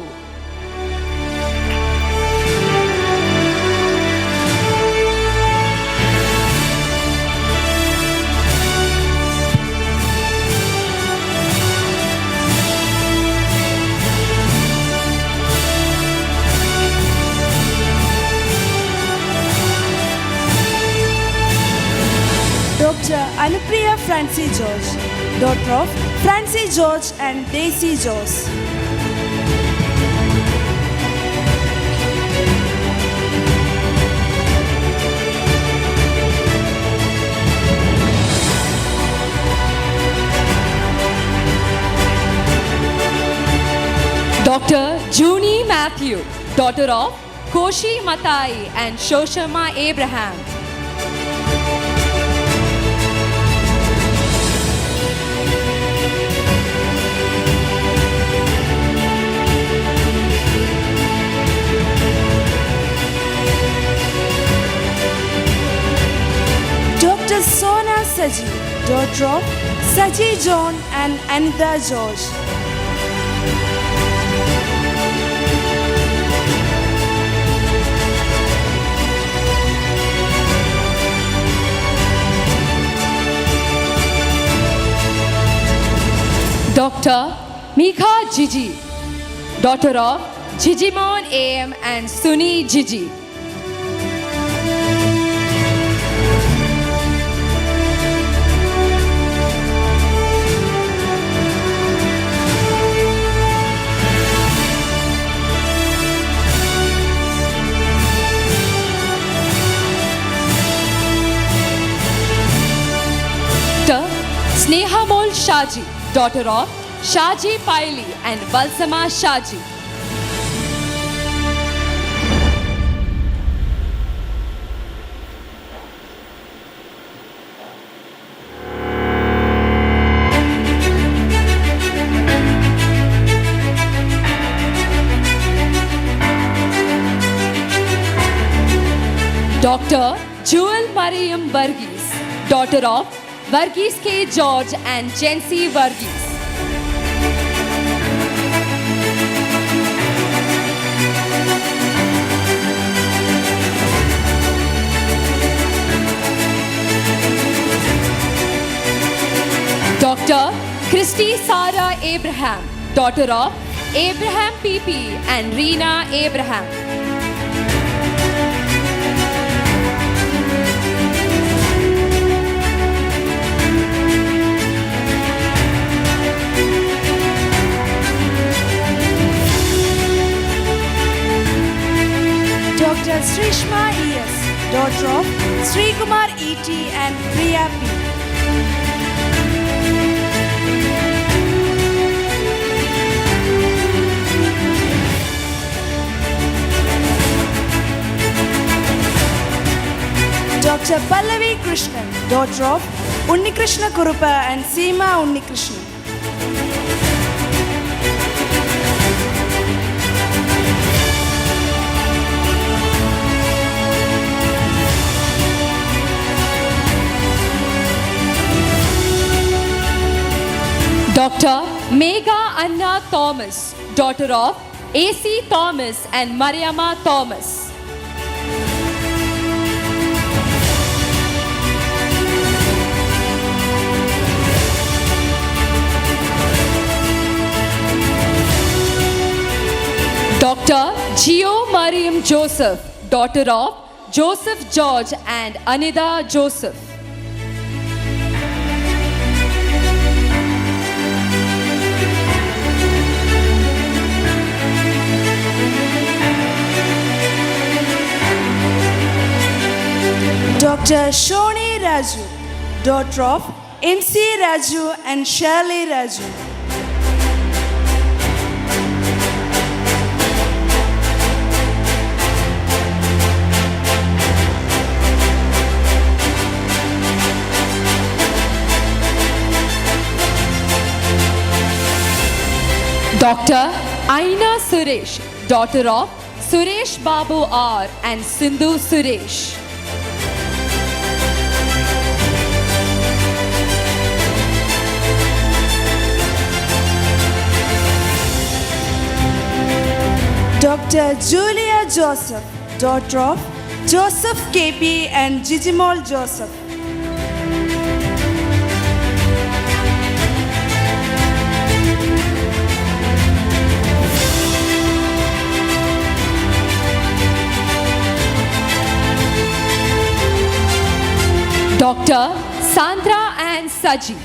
B: Dr. Anupriya Francie George, daughter of Francie George and Daisy George.
A: Dr. Junie Matthew, daughter of Koshi Matai and Shoshama Abraham.
B: Dr. Sona Saji, daughter of Saji John and Anita George.
A: Dr. Mika Gigi, daughter of Gigimon AM and Suni Gigi. Dr. Snehamol Shaji, daughter of Shaji Paili and Balsama Shaji. Dr. Jewel Mariam Varghese, daughter of Varghese K. George and Jency Varghese. Dr. Christy Sarah Abraham, daughter of Abraham PP and Reena Abraham.
B: Dr. Srishma E.S., daughter of Sri Kumar E.T. and Priya P. Dr. Pallavi Krishnan, daughter of Unnikrishna Kurupa and Seema Unnikrishnan.
A: Dr. Megha Anna Thomas, daughter of A.C. Thomas and Mariama Thomas. Dr. Gio Mariam Joseph, daughter of Joseph George and Anida Joseph.
B: Dr. Shoni Raju, daughter of MC Raju and Shirley Raju.
A: Dr. Aina Suresh, daughter of Suresh Babu R and Sindhu Suresh.
B: Dr. Julia Joseph, daughter of Joseph KP and Jijimol Joseph.
A: Dr. Sandra Ann Saji,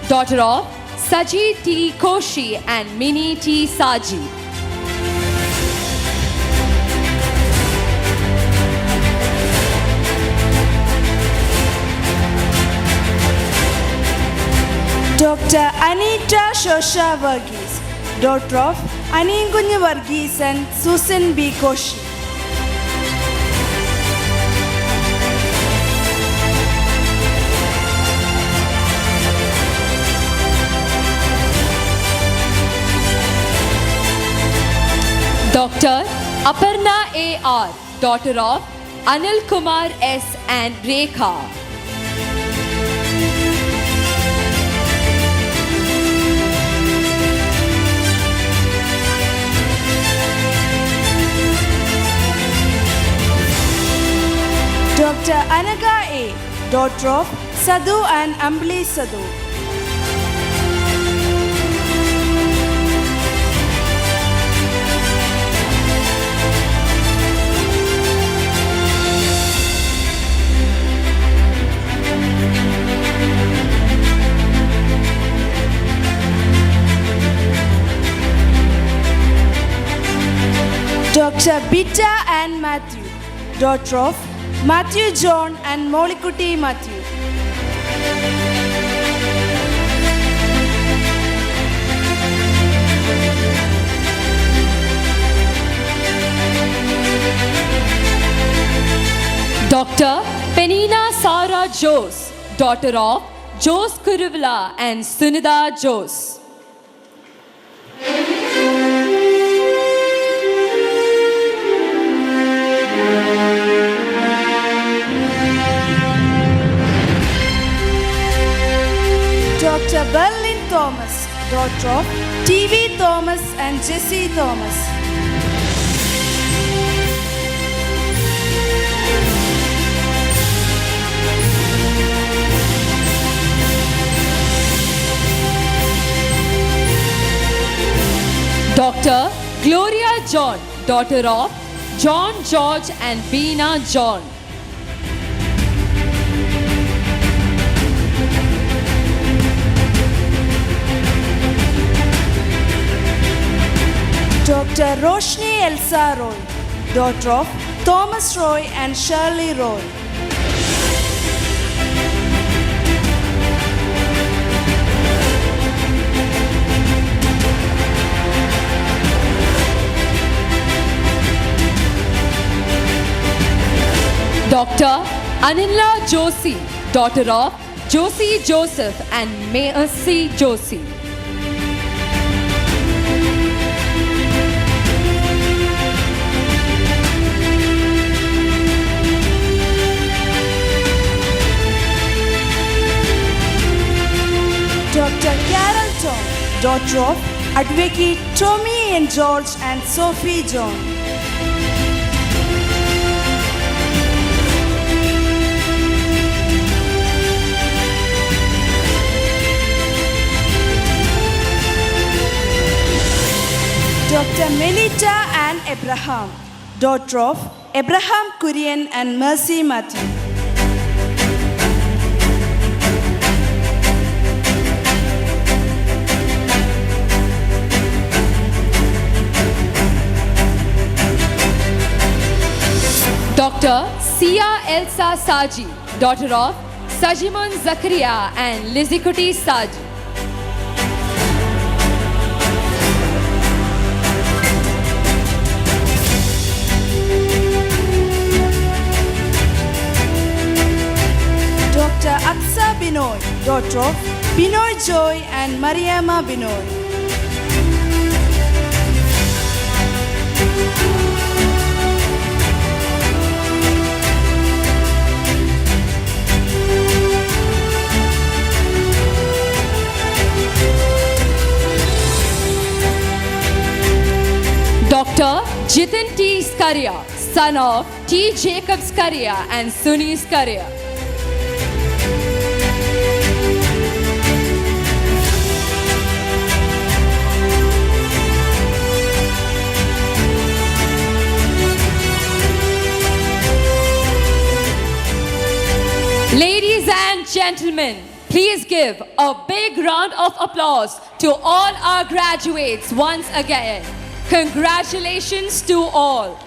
A: daughter of Saji T. Koshi and Mini T. Saji.
B: Dr. Anita Shosha Varghese, daughter of Aningunju Varghese and Susan B. Koshi.
A: Dr. Aparna A.R., daughter of Anil Kumar S. and Rekha.
B: Dr. Anaga A., daughter of Sadhu and Ambli Sadhu. Dr. Bita and Matthew, daughter of Matthew John and Molikuti Matthew.
A: Dr. Penina Sara Jose, daughter of Jose Kuruvla and Sunida Jose.
B: Dr. Berlin Thomas, daughter of T.V. Thomas and Jesse Thomas.
A: Dr. Gloria John, daughter of John George and Beena John.
B: Dr. Roshni Elsa Roy, daughter of Thomas Roy and Shirley Roy.
A: Dr. Anila Joshi, daughter of Josie Joseph and Mercy Joshi.
B: Dr. Carol Tom, daughter of Advocate Tommy and George and Sophie John. Dr. Melita Ann Abraham, daughter of Abraham Kurian and Mercy Matthew.
A: Dr. Sia Elsa Saji, daughter of Sajimun Zakaria and Lizikuti Saji.
B: Dr. Aksa Binoy, daughter of Binoy Joy and Mariama Binoy.
A: Dr. Jitin T. Skaria, son of T. Jacob Skaria and Suni Skaria. Ladies and gentlemen, please give a big round of applause to all our graduates once again. Congratulations to all.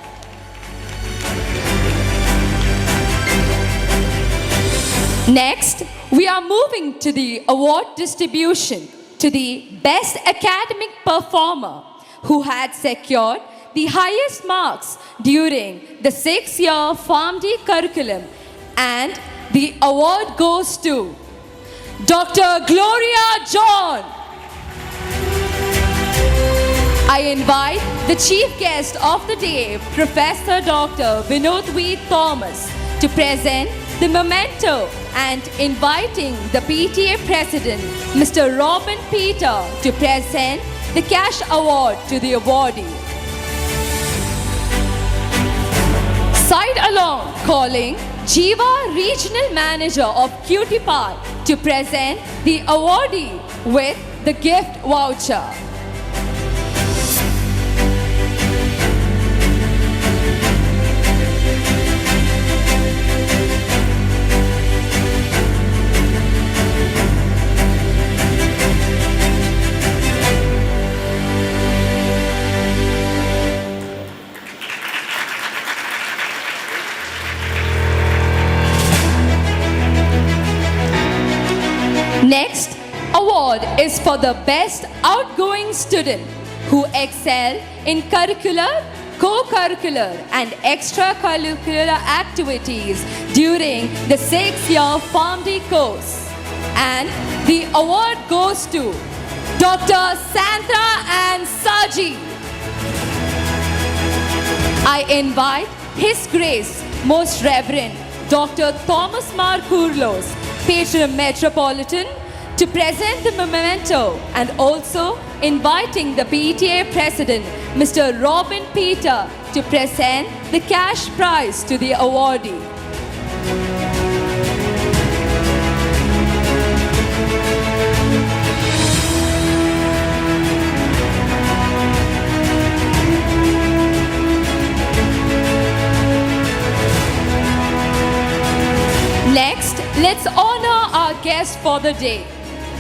A: Next, we are moving to the award distribution to the best academic performer who had secured the highest marks during the 6-year PharmD curriculum, and the award goes to Dr. Gloria John. I invite the chief guest of the day, Professor Dr. Vinod V. Thomas, to present the memento and inviting the PTA President, Mr. Robin Peter, to present the cash award to the awardee. Side along calling Jiva Regional Manager of Cutie Pie to present the awardee with the gift voucher. Next award is for the best outgoing student who excel in curricular, co-curricular and extracurricular activities during the 6-year PharmD course. And the award goes to Dr. Sandra Ann Saji. I invite His Grace Most Reverend Dr. Thomas Mar Kurlos, Patron Metropolitan, to present the memento, and also inviting the PTA President, Mr. Robin Peter, to present the cash prize to the awardee. Next, let's honor our guest for the day,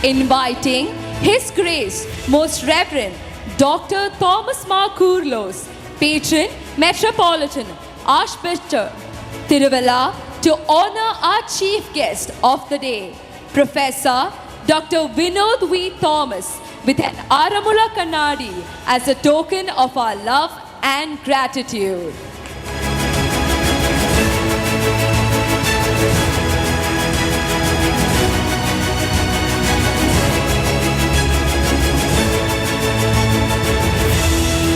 A: inviting His Grace Most Reverend Dr. Thomas Mar Kurlos, Patron Metropolitan Archbishop Tiruvalla, to honor our chief guest of the day, Professor Dr. Vinod V. Thomas, with an Aramula Kannadi as a token of our love and gratitude.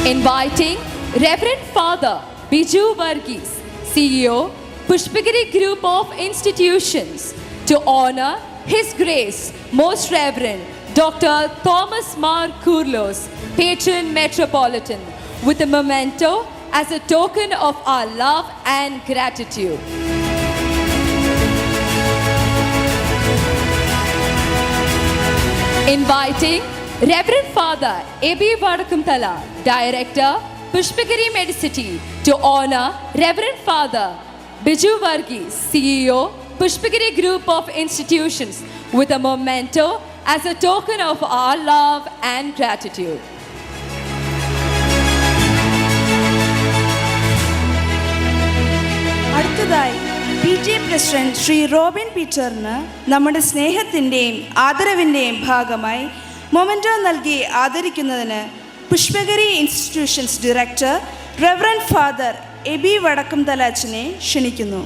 A: Inviting Reverend Father Biju Varghese, CEO, Pushpagiri Group of Institutions, to honor His Grace Most Reverend Dr. Thomas Mar Kurlos, Patron Metropolitan, with a memento as a token of our love and gratitude. Inviting Reverend Father A.B. Vadakumtala, Director, Pushpagiri Medicity, to honor Reverend Father Biju Varghese, CEO, Pushpagiri Group of Institutions, with a memento as a token of our love and gratitude.
B: അടുത്തതായി PTA president Shri Robin പീറ്ററിന് നമ്മുടെ സ്നേഹത്തിൻ്റെയും ആദരവിൻ്റെയും ഭാഗമായി memento നൽകി ആദരിക്കുന്നതിന് Pushpagiri institutions director reverend father Aby Vadakkumthala അച്ഛനെ ക്ഷണിക്കുന്നു.